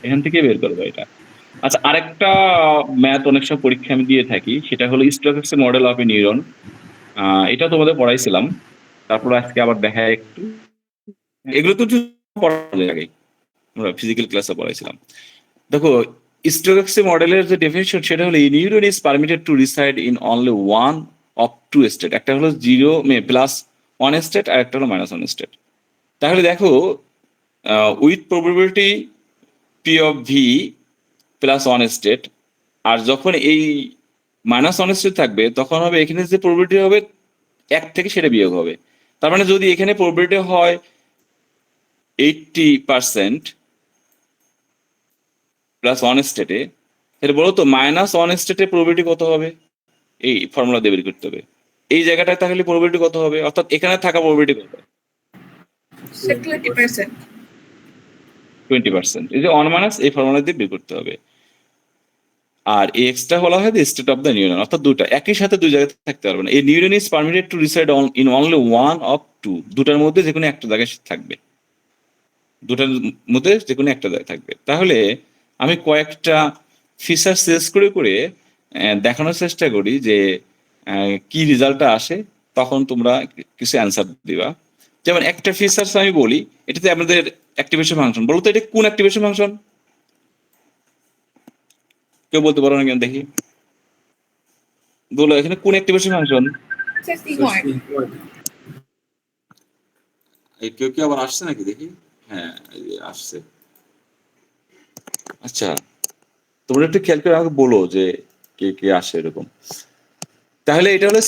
এখান থেকে বের করবো এটা। আচ্ছা, আরেকটা ম্যাথ অনেক সময় পরীক্ষা আমি দিয়ে থাকি, সেটা হলো স্টোকেস মডেল অফ এ নিউরন। এটা তোমাদের পড়াইছিলাম, তারপর আজকে আবার দেখায় একটু। এগুলো তো পড়ার আগে আমরা ফিজিক্যাল ক্লাসে পড়াইছিলাম। দেখো, স্টোকেস মডেলের যে ডেফিনিশন সেটা হলো neuron is permitted to reside in only one of two state. একটা হলো +1 স্টেট আর একটা হলো -1 স্টেট। তাহলে দেখো, with probability p of v +1 state, আর যখন এই -1 স্টেট থাকবে তখন হবে এখানে যে প্রবাবিলিটি হবে 1 থেকে সেটা বিয়োগ হবে। তার মানে যদি এখানে প্রবাবিলিটি হয় 80% +1 স্টেটে, তাহলে বলো তো -1 স্টেটে প্রবাবিলিটি কত হবে? এই ফর্মুলা দিয়ে বের করতে হবে। এই জায়গাটায় তাহলে প্রবাবিলিটি কত হবে, অর্থাৎ এখানে থাকা প্রবাবিলিটি কত? 20%। 20%। এই যে 1 এই ফর্মুলা দিয়ে বের করতে হবে। আর এই এক্সট্রা বলা হয় স্টেট অফ দ্য নিউরন, অর্থাৎ দুটা একই সাথে দুই জায়গায় থাকতে পারবে না। এই neuron is permitted to reside in only one of two, দুটার মধ্যে যে কোনো একটা জায়গায় থাকবে, দুটার মধ্যে যে কোনো একটা জায়গায় থাকবে। তাহলে আমি কয়েকটা ফিচার চেঞ্জ করে করে দেখানোর চেষ্টা করি যে কি রেজাল্টটা আসে, তখন তোমরা কিছু অ্যান্সার দিবা। যেমন একটা ফিচার্স আমি বলি, এটাতে আমাদের অ্যাক্টিভেশন ফাংশন, বলো তো এটা কোন অ্যাক্টিভেশন ফাংশন? কেউ বলতে পারো না কেন দেখি, বলো এখানে কোন অ্যাক্টিভেশন ফাংশন? sigmoid। এই কেউ কি আবার আসছে নাকি দেখি? হ্যাঁ, এই যে আসছে। আচ্ছা, তোমরা একটু খেয়াল করে আমাকে বলো যে কে কে আসে এরকম। তাহলে এটা হলো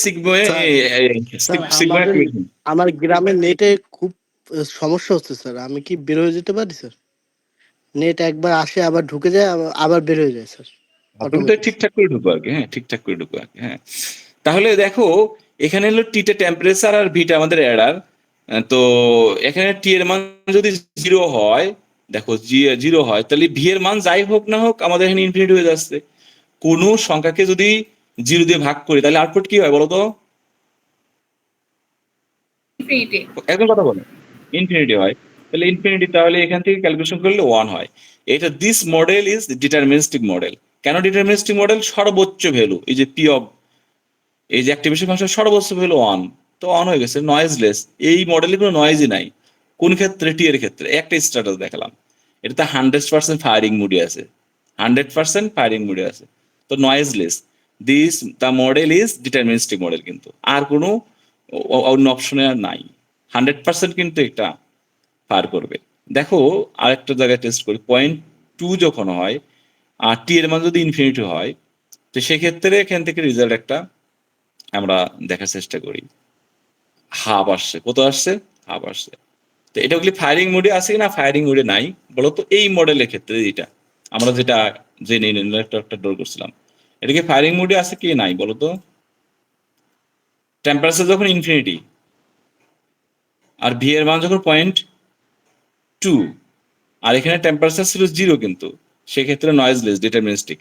আমার গ্রামের নেটে খুব সমস্যা হচ্ছে স্যার, আমি কি বের হয়ে যেতে পারি স্যার? নেট একবার আসে আবার ঢুকে যায় আবার বের হয়ে যায় স্যার। তুমি তো ঠিকঠাক করে ঢুকো আর কি, হ্যাঁ, ঠিকঠাক করে ঢুকো আর কি, হ্যাঁ। তাহলে দেখো, এখানে হলো টিটা টেম্পারেচার আর ভিটা আমাদের এরার। তো এখানে টি এর মান যদি 0 হয়, দেখো 0 হয়, তাহলে ভি এর মান যাই হোক না হোক আমাদের এখানে ইনফিনিটি হয়ে যাচ্ছে। কোনো সংখ্যাকে যদি 0 দিয়ে ভাগ করি তাহলে আউটপুট কি হয় বলো তো? ইনফিনিটি। একদম কথা বলো, ইনফিনিটি হয়। তাহলে ইনফিনিটি, তাহলে এখান থেকে ক্যালকুলেশন করলে 1 হয়। এটা this model is deterministic model. কেন ডিটারমিনিস্টিক মডেল? সর্বোচ্চ ভ্যালু, এই যে পি অফ, এই যে অ্যাক্টিভেশন ফাংশন সর্বোচ্চ ভ্যালু 1, তো 1 হয়ে গেছে, নয়েজলেস। এই মডেলে কোনো নয়েজই নাই। কোন ক্ষেত্রে? টি এর ক্ষেত্রে। একটা স্ট্যাটাস দেখালাম, এটাতে 100% ফায়ারিং মুডে আছে, 100% ফায়ারিং মুডে আছে, তো noiseless. This the model is deterministic model, কিন্তু আর কোনো অন্য অপশনে আর নাই, 100% কিন্তু এটা ফায়ার করবে। দেখো আরেকটা জায়গায় টেস্ট করি, 0.2 যখন হয় আর টি এর মান যদি ইনফিনিটি হয়, তো সেক্ষেত্রে এখান থেকে রেজাল্ট একটা আমরা দেখার চেষ্টা করি। হাফ আসছে, কত আসছে? হাফ আসছে। তো এটা কি ফায়ারিং মোডে আছে না ফায়ারিং মোডে নাই বলো তো? এই মডেলের ক্ষেত্রে এটা আমরা যেটা যে নেটওয়ার্কটা ড্র করছিলাম, এটা কি ফায়ারিং মোডে আছে কি নাই বলো তো? টেম্পারেচার যখন ইনফিনিটি আর ভি এর মান যখন 0.2 আর এখানে টেম্পারেচার ছিল 0 কিন্তু সেক্ষেত্রে নয়েজলেস ডিটারমিনিস্টিক।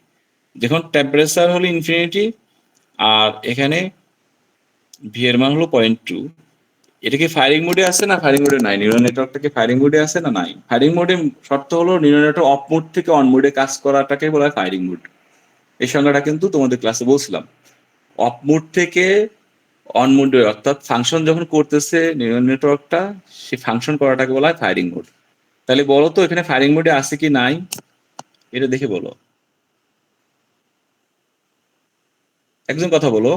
যখন টেম্পারেচার হলো ইনফিনিটি আর এখানে ভি এর মান হলো 0.2, এটা কি ফায়ারিং মোডে আছে না ফায়ারিং মোডে নাই? নিউরাল নেটওয়ার্কটা কি ফায়ারিং মোডে আছে না নাই? ফায়ারিং মোডে শর্ত হলো নিউরাল নেটওয়ার্ক অফ মোড থেকে অন মোডে কাজ করাটাকে বলা হয় ফায়ারিং মোড। এই সংজ্ঞাটা কিন্তু তোমাদের ক্লাসে বলছিলাম। অফ মোড থেকে অন মোডে অর্থাৎ ফাংশন যখন করতেছে নিউরাল নেটওয়ার্কটা, সে ফাংশন করাটাকে বলা হয় ফায়ারিং মোড। তাহলে বলো তো এখানে ফায়ারিং মোডে আছে কি নাই, এটা দেখে বলো। একজন কথা বলো।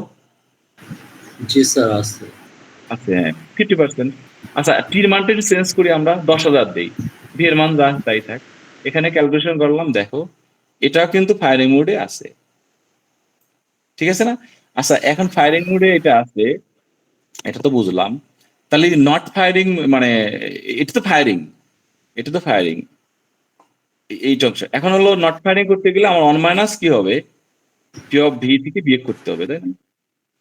জি স্যার আছে। আচ্ছা, 50%। আচ্ছা, টির মানটা একটু চেঞ্জ করি, আমরা 10,000 দেই, ভি এর মান যা তাই থাক। এখানে ক্যালকুলেশন করলাম, দেখো এটা কিন্তু ফায়ারিং মোডে আছে, ঠিক আছে না? আচ্ছা, এখন ফায়ারিং মোডে এটা আছে, এটা তো বুঝলাম। তাহলে নট ফায়ারিং মানে এটা তো ফায়ারিং, এটা তো ফায়ারিং এই অংশ। এখন হলো নট ফায়ারিং করতে গেলে আমার অন মাইনাস কি হবে, পি অফ ভি থেকে বিয়োগ করতে হবে, তাই না?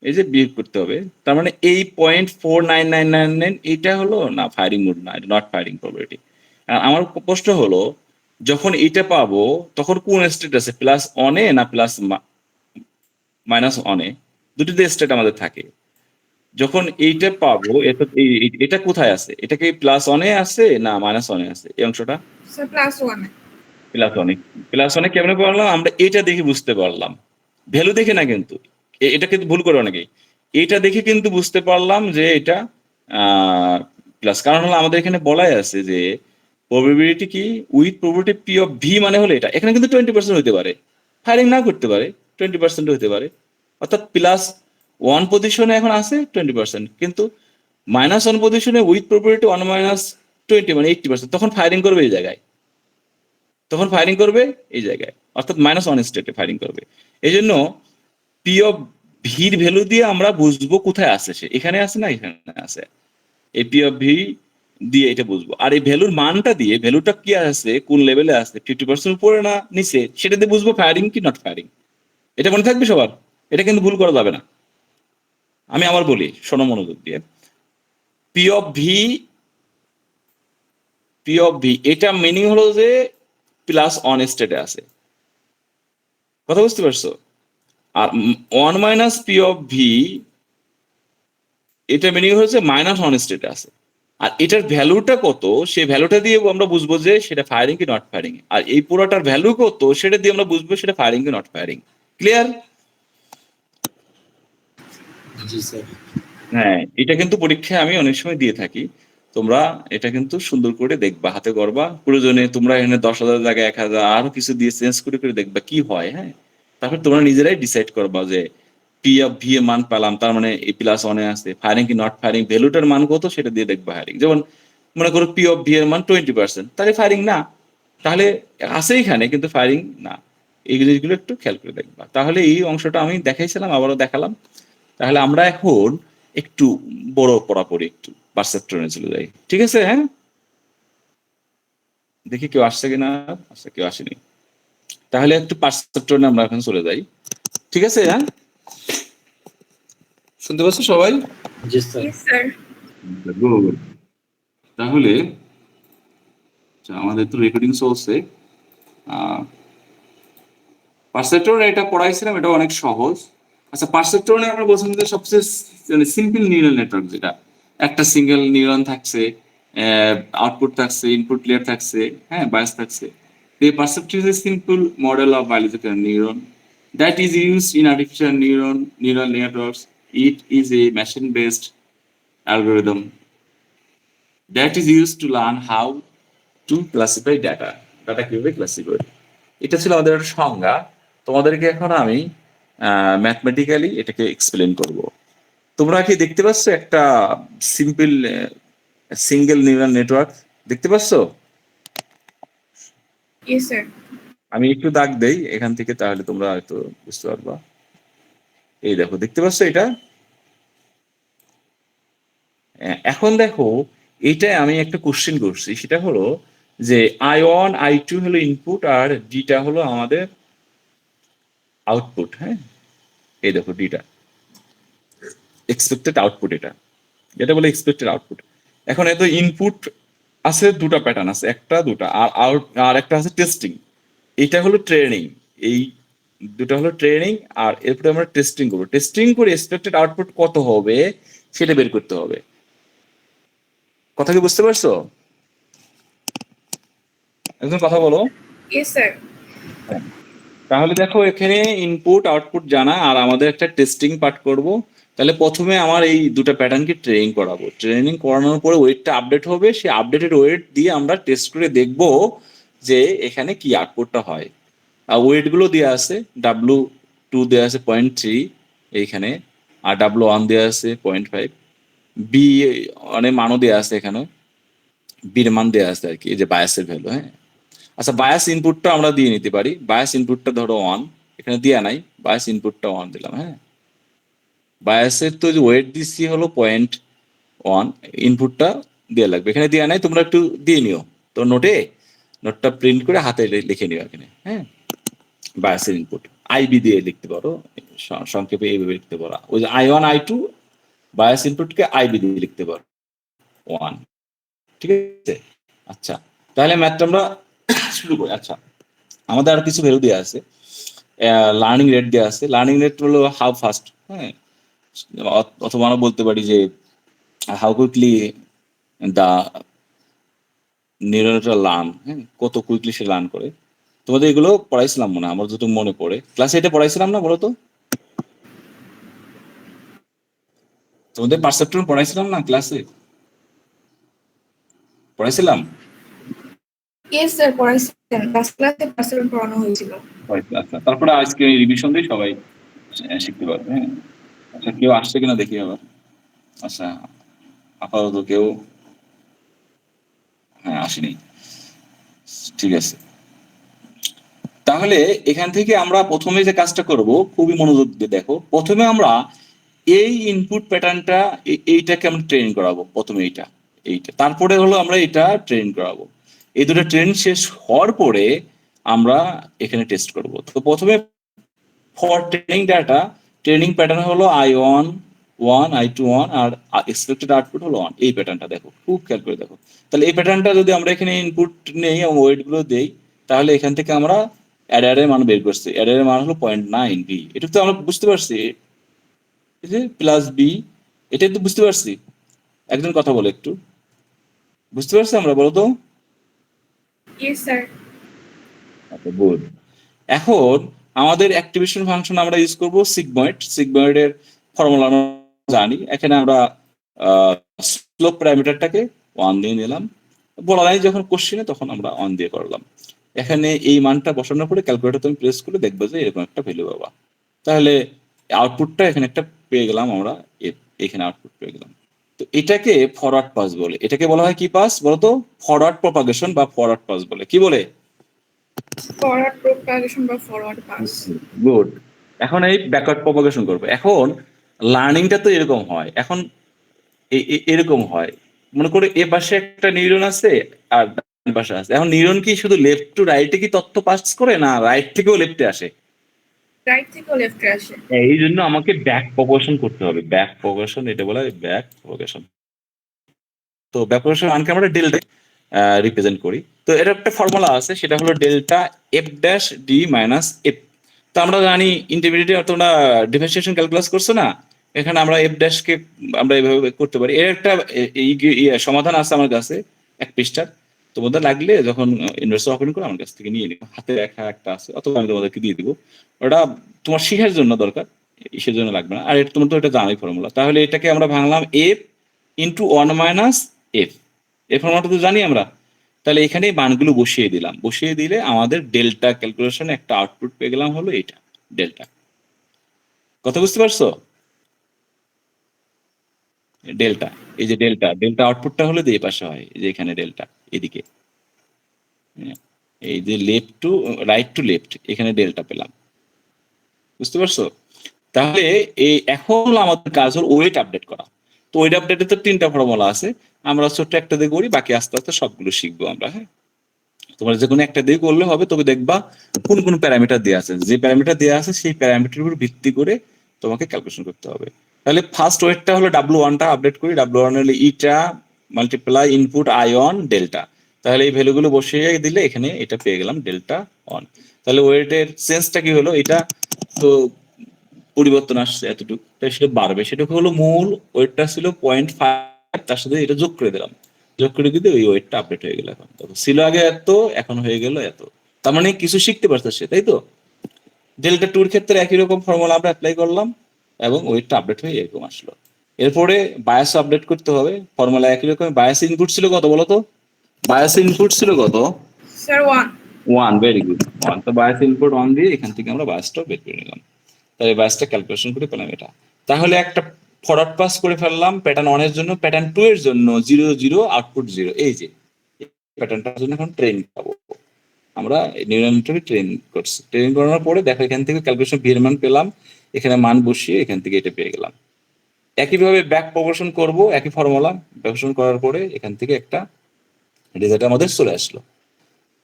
এই যে বিয়োগ করতে হবে, তার মানে এই 0.499999 এইটা হলো না ফায়ারিং মোড না, এটা নট ফায়ারিং প্রবাবিলিটি। আমার প্রশ্ন হলো যখন এইটা পাবো তখন কোন স্টেট আছে, প্লাস অনে না প্লাস মাইনাস অনে? দুটোতে স্টেট আমাদের থাকে। যখন এইটা পাবো এটা কোথায় আছে, এটা কি প্লাস অনে আছে না মাইনাস অনে আছে? এই অংশটা স্যার +1 প্লাস অনে কেমনে পারলাম আমরা? এটা দেখে বুঝতে পারলাম, ভ্যালু দেখে না কিন্তু। এটা কিন্তু ভুল করে অনেকেই, এটা দেখে কিন্তু বুঝতে পারলাম যে এটা প্লাস। কারণ হলো আমাদের এখানে বলাই আছে যে প্রবাবিলিটি কি with probability p of V মানে হলো এটা। এখানে কিন্তু 20% হতে পারে, ফায়ারিং না করতে পারে, 20% হতে পারে। অর্থাৎ +1 পজিশনে এখন আছে 20%, কিন্তু -1 পজিশনে উইথ প্রবাবিলিটি 1 - 20 মানে 80%। তখন ফায়ারিং করবে এই জায়গায়, তখন ফায়ারিং করবে এই জায়গায়, অর্থাৎ -1 স্টেটে ফায়ারিং করবে। এই জন্য পি অফ ভির ভ্যালু দিয়ে আমরা বুঝবো কোথায় আছে, সে এখানে আছে না এখানে আছে। এই পি অফ ভি দিয়ে এটা বুঝবো। আর এই ভ্যালুর মানটা দিয়ে, ভ্যালুটা কি আছে, কোন লেভেলে আছে, 50% উপরে না নিচে, সেটা দিয়ে বুঝবো ফায়ারিং কি নট ফায়ারিং। এটা মনে থাকবে সবার, এটা কিন্তু ভুল করা যাবে না। আমি আবার বলি, শোনো মনোযোগ দিয়ে। পি অফ ভি এটা মিনিং হলো যে +1 স্টেটে আছে, কথা বুঝতে পারছো? আর 1 - পি অফ ভি এটা মিনিং হচ্ছে -1 স্টেটে আছে। আর এটার ভ্যালুটা কত, সেই ভ্যালুটা দিয়ে আমরা বুঝবো যে সেটা ফায়ারিং কি নট ফায়ারিং। আর এই পুরোটার ভ্যালু কত সেটা দিয়ে আমরা বুঝবো সেটা ফায়ারিং কি not firing. Clear? G sir. হ্যাঁ, এটা কিন্তু পরীক্ষায় আমি অনেক সময় দিয়ে থাকি। তোমরা এটা কিন্তু সুন্দর করে দেখবা, হাতে করবা। প্রয়োজনে তোমরা এখানে 10,000 জায়গায় 1,000 আরো কিছু দিয়ে চেঞ্জ করে করে দেখবা কি হয়। হ্যাঁ, তারপর তোমরা নিজেরাই ডিসাইড করবা যে পি অফ ভি এর মান পেলাম, তার মানে এই +1 আছে, ফায়ারিং কি নট ফায়ারিং, ভ্যালুটার মান কত সেটা দিয়ে দেখবা ফায়ারিং। যেমন মনে করো পি অফ ভি এর মান 20%, তাহলে ফায়ারিং না, তাহলে আছে এখানে কিন্তু ফায়ারিং না। এই জিনিসগুলো একটু খেয়াল করে দেখবা। তাহলে এই অংশটা আমি দেখাইছিলাম, আবারও দেখালাম। তাহলে আমরা এখন একটু বড় পড়াপড়ি, একটু পারসেপ্ট্রনে চলে যাই, ঠিক আছে? হ্যাঁ, দেখি কেউ আসছে কিনা। আচ্ছা, কেউ আসেনি। তাহলে একটু পারসেপ্ট্রনে আমরা এখন চলে যাই, ঠিক আছে? হ্যাঁ, শুনতে পাচ্ছ সবাই? জি স্যার। Yes, sir. Good. তাহলে আমাদের তো রেকর্ডিং চলছে। পারসেপ্ট্রনে এটা পড়াইছিলাম, এটা অনেক সহজ। আচ্ছা, পারসেপ্ট্রনে আমরা বলছিলাম যে সবচেয়ে সিম্পল নিউরাল নেটওয়ার্ক, যেটা একটা সিঙ্গেল নিউরন থাকছে, আউটপুট থাকছে, ইনপুট লেয়ার থাকছে, হ্যাঁ, বায়াস থাকছে। The perceptron is a simple model of biological neuron that is used in artificial neural networks. It is a machine-based algorithm that is used to learn how to classify data. Data কিভাবে ক্লাসিফাই, এটা ছিল আমাদের একটা সংজ্ঞা। তোমাদেরকে এখন আমি ম্যাথমেটিক্যালি এটাকে এক্সপ্লেন করব। তোমরা কি দেখতে পাচ্ছ একটা সিম্পল সিঙ্গেল নিউরাল নেটওয়ার্ক দেখতে পাচ্ছ? Yes, sir. আমি একটু দাগ দেই এখান থেকে, তাহলে তোমরা হয়তো বুঝতে পারবা। এই দেখো, দেখতে পাচ্ছ এটা? এখন দেখো এইটাই আমি একটা কোশ্চেন করছি, সেটা হলো যে I1 I2 হলো ইনপুট আর ডিটা হলো আমাদের আউটপুট। হ্যাঁ, এই দেখো ডিটা এক্সপেক্টেড আউটপুট, এটা বলে এক্সপেক্টেড আউটপুট। এখন এত ইনপুট আছে, দুটা প্যাটার্ন আছে, একটা দুটা, আর একটা আছে টেস্টিং। এটা হলো ট্রেনিং, এই দুটো হলো ট্রেনিং, আর এরপরে আমরা টেস্টিং করবো। টেস্টিং করে এক্সপেক্টেড আউটপুট কত হবে সেটা বের করতে হবে। কথা কি বুঝতে পারছো? একজন কথা বলো। Yes sir. তাহলে দেখো এখানে ইনপুট আউটপুট জানা, আর আমাদের একটা টেস্টিং পার্ট করব। তাহলে প্রথমে আমার এই দুটো প্যাটার্নকে ট্রেনিং করাবো। ট্রেনিং করানোর পরে ওয়েটটা আপডেট হবে, সেই আপডেটেড ওয়েট দিয়ে আমরা টেস্ট করে দেখব যে এখানে কি আউটপুটটা হয়। আর ওয়েটগুলো দেওয়া আছে, W2 দেওয়া আছে 0.3 এইখানে, আর W1 দেওয়া আছে 0.5, বি অনেক মানও দেওয়া আছে, এখানে বির মান দেওয়া আছে আর কি, এই যে বায়াসের ভ্যালু। হ্যাঁ, আচ্ছা বায়াস ইনপুটটা আমরা দিয়ে নিতে পারি। বায়াস ইনপুটটা ধরো 1, এখানে দেওয়া নাই, বায়াস ইনপুটটা 1 দিলাম। হ্যাঁ, বায়াসের তো যে ওয়েট দিচ্ছি হলো 0.1, ইনপুটটা দেওয়া লাগবে, এখানে দেওয়া নাই, তোমরা একটু দিয়ে নিও তো নোটটা প্রিন্ট করে হাতে লিখে নিও এখানে। হ্যাঁ, বায়াসের ইনপুট আইবি দিয়ে লিখতে পারো, সংক্ষেপে এইভাবে লিখতে পারো। ওই যে I1 I2 বায়াস ইনপুটকে আইবি দিয়ে লিখতে পারো 1। ঠিক আছে, আচ্ছা তাহলে ম্যাথটা আমরা শুরু করি। আচ্ছা, আমাদের আর কিছু ভ্যালু দেওয়া আছে, লার্নিং রেট দেওয়া আছে। লার্নিং রেট হলো হাউ ফাস্ট। হ্যাঁ, অথবা আমরা বলতে পারি যে হাউ কুইকলি দা নিউরনটা লার্ন। হ্যাঁ, কত কুইকলি সে লার্ন করে। তোমাদের এগুলো পড়াইছিলাম মনে হয়, আমার যত মনে পড়ে ক্লাসে এটা পড়াইছিলাম না, বলো তো? তোমাদের পারসেপ্ট্রন পড়াইছিলাম না ক্লাসে? পড়াইছিলাম। ইয়েস স্যার, পড়াইছেন। লাস্ট ক্লাসে পার্সেন্ট পড়ানো হয়েছিল। আচ্ছা, তারপরে আজকে রিভিশন দিয়ে সবাই শিখতে পারবে। হ্যাঁ, আচ্ছা কেউ আসছে কিনা দেখি আবার। আচ্ছা, আপাতত কেউ আসেনি, ঠিক আছে। তাহলে এখান থেকে আমরা প্রথমে যে কাজটা করব, খুবই মনোযোগ দিয়ে দেখো। প্রথমে আমরা এই ইনপুট প্যাটার্নটা, এইটাকে আমরা ট্রেন করাবো। প্রথমে এইটা, তারপরে হলো আমরা এটা ট্রেন করাবো। এই দুটো ট্রেন শেষ হওয়ার পরে আমরা এখানে টেস্ট করব। তো প্রথমে for training data, training pattern হলো I1 1 I2 1 are expected output হলো 1। এই প্যাটার্নটা দেখো, খুব খেয়াল করে দেখো। তাহলে এই প্যাটার্নটা যদি আমরা এখানে ইনপুট নেই এবং ওয়েট গুলো দেই, তাহলে এখান থেকে আমরা অ্যাডারের মান বের করছি। অ্যাডারের মান হলো 0.9 বি। এটা তো আমরা বুঝতে পারছি, এই যে প্লাস বি, এটা তো বুঝতে পারছি। একজন কথা বলে, একটু বুঝতে পারছি আমরা, বলো তো? Yes sir. আচ্ছা, গুড। এখন আমাদের অ্যাক্টিভেশন ফাংশন আমরা ইউজ করব সিগময়েড। সিগময়েডের ফর্মুলা আমরা জানি। এখানে আমরা স্লোপ প্যারামিটারটাকে 1 দিয়ে নিলাম, বলা নাই যখন কোশ্চেনে তখন আমরা 1 দিয়ে করলাম। এখানে এই মানটা বসানোর পরে ক্যালকুলেটর তুমি প্রেস করে দেখবে যে এরকম একটা ভ্যালু পাবা। তাহলে আউটপুটটা এখানে একটা পেয়ে গেলাম আমরা, এখানে আউটপুট পেয়ে গেলাম। তো এটাকে ফরওয়ার্ড পাস বলে। এটাকে বলা হয় কি পাস বলতো? ফরওয়ার্ড প্রপাগেশন বা ফরওয়ার্ড পাস বলে। কি বলে? ফরওয়ার্ড প্রপাগেশন বা ফরওয়ার্ড পাস। গুড। এখন এই ব্যাকওয়ার্ড প্রপাগেশন করবে। এখন লার্নিংটা তো এরকম হয়। এখন এরকম হয়, মনে করে এ পাশে একটা নিউরন আছে আর ডান পাশে আছে। এখন নিউরন কি শুধু লেফট টু রাইটে কি তথ্য পাস করে, না রাইট থেকেও লেফটে আসে? রাইট থেকে লেফটে আসে। এই জন্য আমাকে ব্যাক প্রপাগেশন করতে হবে। ব্যাক প্রপাগেশন, এটা বলা হয় ব্যাক প্রপাগেশন। তো ব্যাক প্রপাগেশন আনকে আমরা ডেল্টা রিপ্রেজেন্ট করি। তো এর একটা ফর্মুলা আছে, সেটা হলো delta F dash D minus F. তো আমরা জানি ইন্টারমিডিয়েট, তোমরা ডিফারেন্সিয়েশন ক্যালকুলাস করছো না, এখানে আমরা এফ ড্যাশ কে আমরা এইভাবে করতে পারি। এর একটা সমাধান আছে আমার কাছে, এক পৃষ্ঠার। তোমাদের লাগলে যখন ইনভার্সিটি ওপেন করে আমার কাছ থেকে নিয়ে নিও। হাতে লেখা একটা আছে, অথবা আমি তোমাদেরকে দিয়ে দিব। ওটা তোমার শিখার জন্য দরকার, ইসের জন্য লাগবে না। আর তোমার তো এটা জানাই ফর্মুলা। তাহলে এটাকে আমরা ভাঙলাম এফ ইন্টু 1 মাইনাস এফ। এই ফর্মুলাটা তো জানি আমরা। তাহলে এখানে মানগুলো বসিয়ে দিলাম। বসিয়ে দিলে আমাদের ডেল্টা ক্যালকুলেশন একটা আউটপুট পেয়ে গেলাম, হলো এটা ডেল্টা। কথা বুঝতে পারছো? ডেল্টা, এই যে ডেল্টা আউটপুটটা হলো এই পাশে হয়, এই যে এখানে ডেল্টা, এদিকে এই যে left to right to left, এখানে ডেল্টা পেলাম। বুঝতে পারছো? তাহলে এই এখন আমাদের কাজ হলো ওয়েট আপডেট করা। তো ওয়েট আপডেটে তো 3টা ফর্মুলা আছে, আমরা ছোট্ট একটা দিয়ে করি, বাকি আস্তে আস্তে সবগুলো শিখবো আমরা। হ্যাঁ, তোমার যে কোনো একটা দিয়ে করলে হবে, তবে দেখবা কোন কোন প্যারামিটার দেওয়া আছে, যে প্যারামিটার দেওয়া আছে সেই প্যারামিটার উপর ভিত্তি করে তোমাকে ক্যালকুলেশন করতে হবে। তাহলে ফার্স্ট ওয়েটটা হলো W1টা আপডেট করি, W1 হলো ইটা মাল্টিপ্লাই ইনপুট আয়ন ডেল্টা। তাহলে এই ভ্যালুগুলো বসিয়ে দিলে এখানে এটা পেয়ে গেলাম ডেল্টা অন। তাহলে ওয়েটের চেঞ্জটা কি হলো, এটা তো পরিবর্তন আসছে এতটুকু, তাই সেটা বাড়বে। সেটা হলো মূল ওয়েটটা ছিল 0.5, তার সাথে এটা যোগ করে দিলাম, যোগ করে দিতে ওই ওয়েটটা আপডেট হয়ে গেল। এখন দেখো ছিল আগে এত, এখন হয়ে গেল এত, তার মানে কিছু শিখতে পারতেছে, তাই তো। ডেল্টা টুর ক্ষেত্রে একই রকম ফর্মুলা আমরা অ্যাপ্লাই করলাম এবং ওয়েটটা আপডেট হয়ে এরকম আসলো। এরপরে বায়াস আপডেট করতে হবে, ফর্মুলা একই রকম। বায়াস ইনপুট ছিল কত বলো তো? বায়াস ইনপুট ছিল কত? স্যার 1। 1, very good, 1। তো বায়াস ইনপুট 1 দিয়ে এখান থেকে আমরা বায়াসটা বের করে নিলাম। তাহলে বায়াসটা ক্যালকুলেশন করে পেলাম এটা। তাহলে একটা ফরওয়ার্ড পাস করে ফেললাম প্যাটার্ন 1 এর জন্য, প্যাটার্ন 2 এর জন্য 0 0 আউটপুট 0। এই যে প্যাটার্নটার জন্য এখন ট্রেন পাবো আমরা, নিউরাল নেটওয়ার্কে ট্রেন করছি। ট্রেন করানোর পরে দেখো এখান থেকে ক্যালকুলেশন ভি এর মান পেলাম, এখানে মান বসিয়ে এখান থেকে এটা পেয়ে গেলাম। একইভাবে ব্যাক প্রপোর্শন করব, একই ফর্মুলা প্রপোর্শন করার পরে এখান থেকে একটা রেজাল্ট আমাদের চলে আসলো।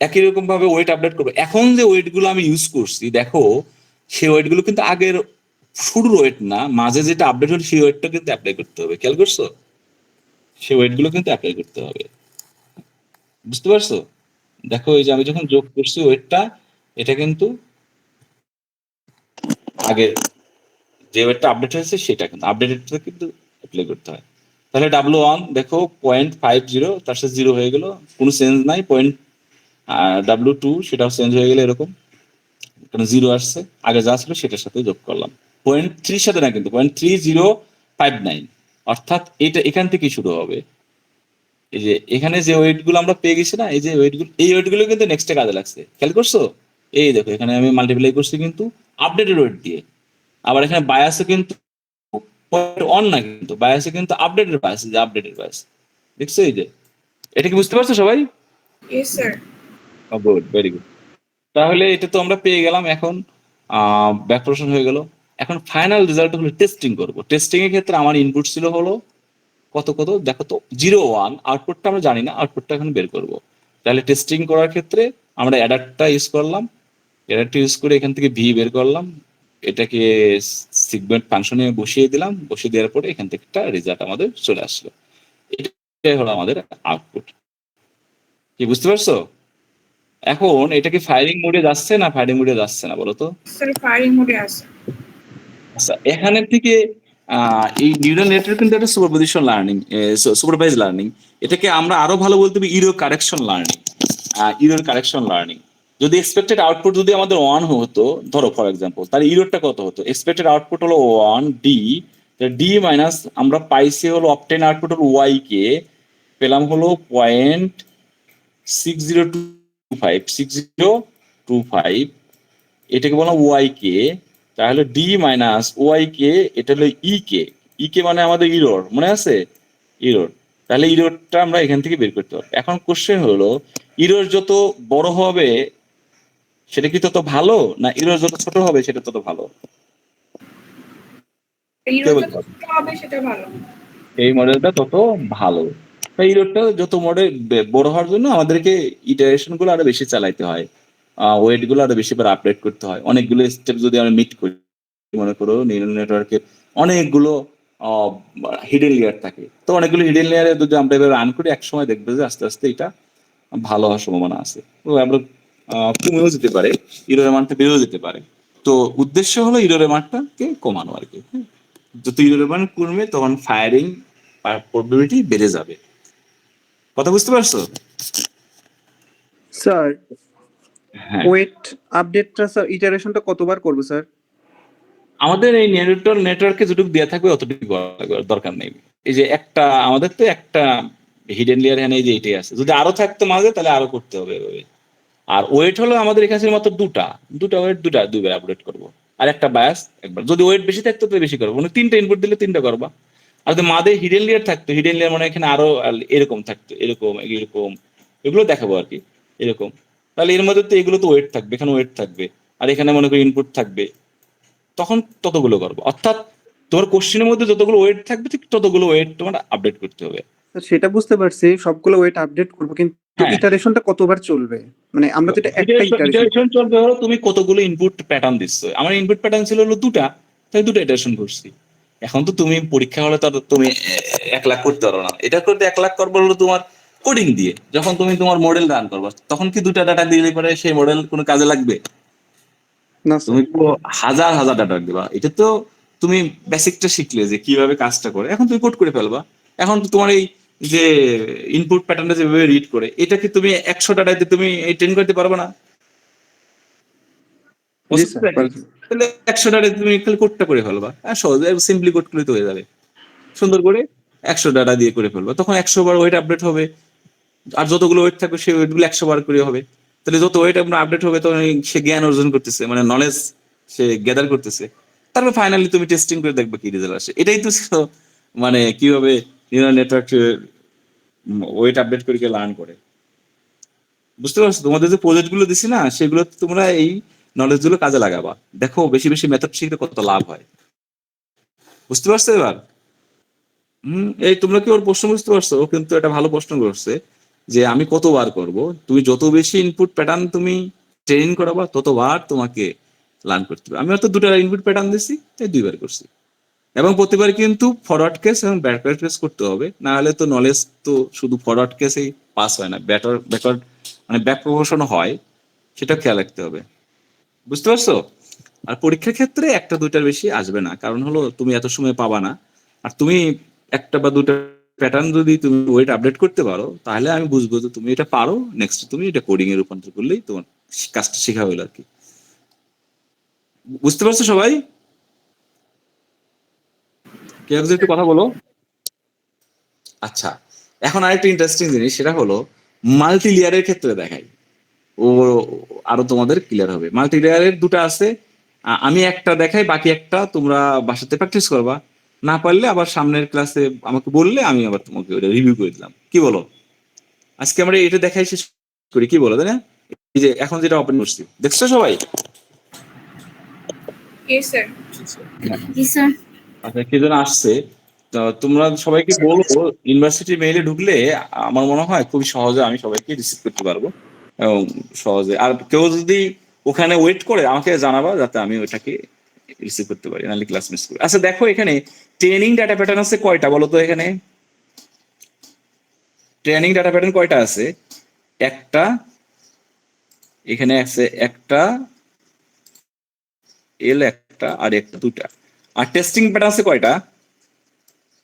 একই রকম ভাবে ওয়েট আপডেট করবো। এখন যে ওয়েট গুলো আমি ইউজ করছি দেখো, সেই ওয়েট গুলো কিন্তু আগের শুরুর ওয়েট না, মাঝে যেটা আপডেট হলো সেই ওয়েটটা কিন্তু অ্যাপ্লাই করতে হবে। খেয়াল করছো? সেই ওয়েট গুলো কিন্তু অ্যাপ্লাই করতে হবে, বুঝতে পারছো? দেখো এই যে আমি যখন যোগ করছি ওয়েটটা, এটা কিন্তু আগে যে ওয়েটটা আপডেট হয়েছে সেটা কিন্তু আপডেটেডটা কিন্তু অ্যাপ্লাই করতে হয়। তাহলে W1 দেখো 0.50, তার সাথে 0 হয়ে গেল, কোনো চেঞ্জ নাই। W2 সেটাও চেঞ্জ হয়ে গেলে এরকম, কারণ 0 আসছে, আগে যা ছিল সেটার সাথে যোগ করলাম। 0.3 সাথে না কিন্তু 0.3059, অর্থাৎ এটা এখান থেকে শুরু হবে। এই যে এখানে যে ওয়েট গুলো আমরা পেয়ে গেছি না, এই যে ওয়েট গুলো, এই ওয়েট গুলো কিন্তু নেক্সটে কাজে লাগছে। খেয়াল করছো? এই দেখো এখানে আমি মাল্টিপ্লাই করছি কিন্তু আপডেটেড ওয়েট দিয়ে। আবার এখানে বায়াসে কিন্তু অন না, কিন্তু বায়াসে কিন্তু আপডেটেড বায়াস, যে আপডেটেড বায়াস দেখছো। এই যে এটা কি বুঝতে পারছো সবাই? Yes sir. Good, very good. তাহলে এটা তো আমরা পেয়ে গেলাম। এখন ব্যাক প্রপোর্শন হয়ে গেল। এখন ফাইনাল রেজাল্ট হলো টেস্টিং করব। টেস্টিং এর ক্ষেত্রে আমার ইনপুট ছিল হলো কত কত, দেখো তো 0 1, আউটপুটটা আমরা জানি না, আউটপুটটা এখন বের করব। তাহলে টেস্টিং করার ক্ষেত্রে আমরা অ্যাডারটা ইউজ করলাম, অ্যাডারটা ইউজ করে এখান থেকে ভি বের করলাম, এটাকে সিগমেন্ট ফাংশনে বসিয়ে দিলাম, বসিয়ে দেওয়ার পরে এখান থেকে একটা রেজাল্ট আমাদের চলে আসলো। এটাই হলো আমাদের আউটপুট। কি বুঝতে পারছো? এখন এটা কি ফায়ারিং মোডে যাচ্ছে না ফায়ারিং মোডে যাচ্ছে না বলো তো? স্যার ফায়ারিং মোডে আছে। আচ্ছা, এখানের থেকে এই নিউরাল নেটওয়ার্ক কিন্তু একটা সুপারপজিশন লার্নিং, সুপারভাইজ লার্নিং। এটাকে আমরা আরো ভালো বলতে পারি error correction learning. Error correction learning, যদি এক্সপেক্টেড আউটপুট যদি আমাদের 1 হতো, ধরো ফর এক্সাম্পল, তাহলে ইররটা কত হতো? এক্সপেক্টেড আউটপুট হলো 1 ডি, ডি মাইনাস আমরা পাইছি হলো অবটেন আউটপুট হলো ওয়াই কে, পেলাম হলো 0.6025, এটাকে বললাম ওয়াই কে। তাহলে ডি মাইনাস ওয়াই কে, এটা হলো ই কে। ই কে মানে আমাদের ইরর, মনে আছে? ইরর। তাহলে ইররটা আমরা এখান থেকে বের করতে পারবো। এখন কোশ্চেন হলো, ইরর যত বড় হবে সেটা কি তত ভালো, না ইরর যত ছোট হবে সেটা তত ভালো? ইরোটা যত হবে সেটা ভালো। এই মডেলটা তত ভালো। তাই ইররটা যত মডেল বড় হওয়ার জন্য আমাদেরকে ইটারেশন গুলো আরো বেশি চালাইতে হয়, ওয়েট গুলো আরো বেশি বার আপডেট করতে হয়। অনেকগুলো স্টেপ যদি আমরা মিট করি, মনে করো নিউরাল নেটওয়ার্কের অনেকগুলো হিডেন লেয়ার থাকে, তো অনেকগুলো হিডেন লেয়ারে যদি আমরা এবার রান করি, এক সময় দেখবে যে আস্তে আস্তে এটা ভালো হওয়ার সম্ভাবনা আছে। তো আমরা কমেও যেতে পারে, ইররের মানটা বেড়েও যেতে পারে। তো উদ্দেশ্য হলো ইররের মানটাকে কমানো আর কি। যত ইররের মান কমবে তখন ফায়ারিং প্রবাবিলিটি বেড়ে যাবে। কথা বুঝতে পারছো? স্যার হ্যাঁ, ওয়েট আপডেটটা স্যার ইটারেশনটা কতবার করব স্যার? আমাদের এই নেটওয়ার্কে যেটুকু দেওয়া থাকবে অতটুকু করার দরকার নেই। এই যে একটা আমাদের তো একটা হিডেন লেয়ার, হ্যাঁ এই যে এটাই আছে, যদি আরো থাকতো মাঝে তাহলে আরো করতে হবে এভাবে। আর ওয়েট হলো আমাদের এখানে মাত্র দুটা ওয়েট, দুইবার আপডেট করবো, আর একটা বায়াস একবার। যদি ওয়েট বেশি থাকতো তো বেশি করবো, মানে 3টা ইনপুট দিলে 3টা করবা। আর যদি মাঝে হিডেন লেয়ার থাকতো, হিডেন লেয়ার মানে এখানে আরো এরকম থাকতো, এরকম এরকম, এগুলো দেখাবো আর কি, এরকম। তাহলে এর মধ্যে তো এগুলো তো ওয়েট থাকবে, এখানে ওয়েট থাকবে, আর এখানে মনে করি ইনপুট থাকবে, তখন ততগুলো করবো। অর্থাৎ তোমার কোশ্চেনের মধ্যে যতগুলো ওয়েট থাকবে ঠিক ততগুলো ওয়েট তোমার আপডেট করতে হবে। স্যার সেটা বুঝতে পারছি, সবগুলো ওয়েট আপডেট করবো, কিন্তু হ্যাঁ। ইটারেশনটা কতবার চলবে? মানে আমরা তো এটা একটা ইটারেশন। ইটারেশন চলবে হলো তুমি কতগুলো ইনপুট প্যাটার্ন দিচ্ছ। আমার ইনপুট প্যাটার্ন ছিল হলো 2টা, তাই 2টা ইটারেশন করছি। এখন তো তুমি পরীক্ষা হলে তো তুমি 1 লাখ করতে পারো না, এটা করতে 1 লাখ করবো হলো তোমার কোডিং দিয়ে। যখন তুমি তোমার মডেল রান করবা তখন কি 2টা ডাটা দিলে পরে সেই মডেল কোনো কাজে লাগবে? না স্যার। তুমি তো হাজার হাজার ডাটা দিবা। এটা তো তুমি বেসিকটা শিখলে যে কিভাবে কাজটা করে, এখন তুমি কোড করে ফেলবা। এখন তো তোমার এই যে ইনপুট প্যাটার্নটা যেভাবে রিড করে, এটা কি তুমি 100 ডাটাতে তুমি ট্রেন করতে পারবে না? জি স্যার, পারছি। তাহলে 100 ডাটাতে তুমি খালি কোডটা করে ফেলবা, আর সহজে সিম্পলি কোড করলে তো হয়ে যাবে। সুন্দর করে 100 ডাটা দিয়ে করে ফেলবা, তখন 100 বার ওয়েট আপডেট হবে। আর যতগুলো ওয়েট থাকবে সেই ওয়েটগুলো 100 বার করে হবে। তাহলে যত ওয়েট আপনার আপডেট হবে তখন সে জ্ঞান অর্জন করতেছে, মানে নলেজ সে গ্যাদার করতেছে। তারপর ফাইনালি তুমি টেস্টিং করে দেখবে কি রেজাল্ট আসে। এটাই তো মানে কিভাবে নিউরাল নেটওয়ার্ক ওয়েট আপডেট করে লার্ন করে। বুঝতে পারছো? তোমাদের যে প্রজেক্ট গুলো দিছি না, সেগুলো তোমরা এই নলেজ গুলো কাজে লাগাবা। দেখো বেশি বেশি মেথড শিখলে কত লাভ হয়। বুঝতে পারছো এবার? এই তোমরা কি ওর প্রশ্ন বুঝতে পারছো? ও কিন্তু একটা ভালো প্রশ্ন করছে যে আমি কতবার করব। তুমি যত বেশি ইনপুট প্যাটার্ন তুমি ট্রেনিং করাবা ততবার তোমাকে লার্ন করতে হবে। আমি হয়তো 2টা ইনপুট প্যাটার্ন দিছি, তাই 2বার করছি। এবং প্রতিবার কিন্তু ফরওয়ার্ড কেস এবং ব্যাকওয়ার্ড কেস করতে হবে, না হলে তো নলেজ তো শুধু ফরওয়ার্ড কেসেই পাস হয় না, ব্যাকওয়ার্ড মানে ব্যাক প্রপোর্শন হয়, সেটা খেয়াল রাখতে হবে। বুঝতে পারছো? আর পরীক্ষার ক্ষেত্রে 1টা 2টার বেশি আসবে না, কারণ হলো তুমি এত সময় পাবা না। আর তুমি 1টা বা 2টা প্যাটার্ন যদি তুমি ওয়েট আপডেট করতে পারো, তাহলে আমি বুঝবো যে তুমি এটা পারো। নেক্সট তুমি এটা কোডিং এ রূপান্তর করলেই তোমার কাজটা শেখা হলো আর কি। বুঝতে পারছো সবাই? কেউ একটু কথা বলো। আচ্ছা, এখন আরেকটা ইন্টারেস্টিং জিনিস, সেটা হলো মাল্টি লেয়ারের ক্ষেত্রে দেখাই, ও আরো তোমাদের ক্লিয়ার হবে। মাল্টি লেয়ারের 2টা আছে, আমি একটা দেখাই, বাকি একটা তোমরা বাসাতে প্র্যাকটিস করবা। না পারলে আবার সামনের ক্লাসে আমাকে বললে আমি আবার তোমাকে ওটা রিভিউ করে দিলাম। কি বলো? আজকে আমরা এটা দেখাই শেষ করি, কি বলো? তাই না? এই যে এখন যেটা ওপেন করছি, দেখছো সবাই? Yes, sir. জি স্যার। আচ্ছা, কে যেন আসছে, তো তোমরা সবাইকে বলবো ইউনিভার্সিটি মেইলে ঢুকলে আমার মনে হয় খুবই সহজে আমি সবাইকে রিসিভ করতে পারবো এবং সহজে। আর কেউ যদি ওখানে ওয়েট করে আমাকে জানাবা, যাতে আমি ওটাকে রিসিভ করতে পারি, নাহলে ক্লাস মিস করি। আচ্ছা দেখো, এখানে ট্রেনিং ডাটা প্যাটার্ন আছে কয়টা বলো তো? এখানে ট্রেনিং ডাটা প্যাটার্ন কয়টা আছে? একটা, এখানে আছে একটা, এল একটা, আর একটা 2টা। আর টেস্টিং প্যাটার্ন আছে কয়টা?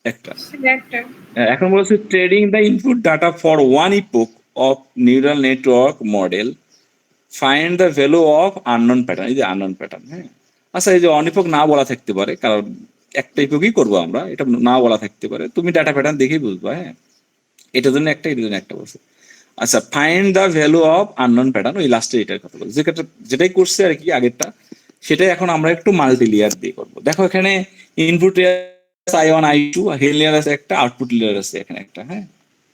একটা। একটা। এখন বলছে trading the input data for one ইপোক of neural network model, find the value of unknown pattern. এই যে আননোন প্যাটার্ন, হ্যাঁ। আচ্ছা, এই যে অন ইপোক না বলা থাকতে পারে, কারণ একটা ইপোকই করবো আমরা, এটা না বলা থাকতে পারে, তুমি ডাটা প্যাটার্ন দেখেই বুঝবা। হ্যাঁ, এটার জন্য একটা, এটার জন্য একটা বলছে। আচ্ছা, find the value of unknown pattern, ওই লাস্টে এটার কথা বলছে, যেটাই করছে আর কি আগেরটা, সেটাই এখন আমরা একটু মাল্টি লেয়ার দিয়ে করবো। দেখো এখানে input I1 I2 head layer আছে একটা, আউটপুট লেয়ার আছে এখানে একটা। হ্যাঁ,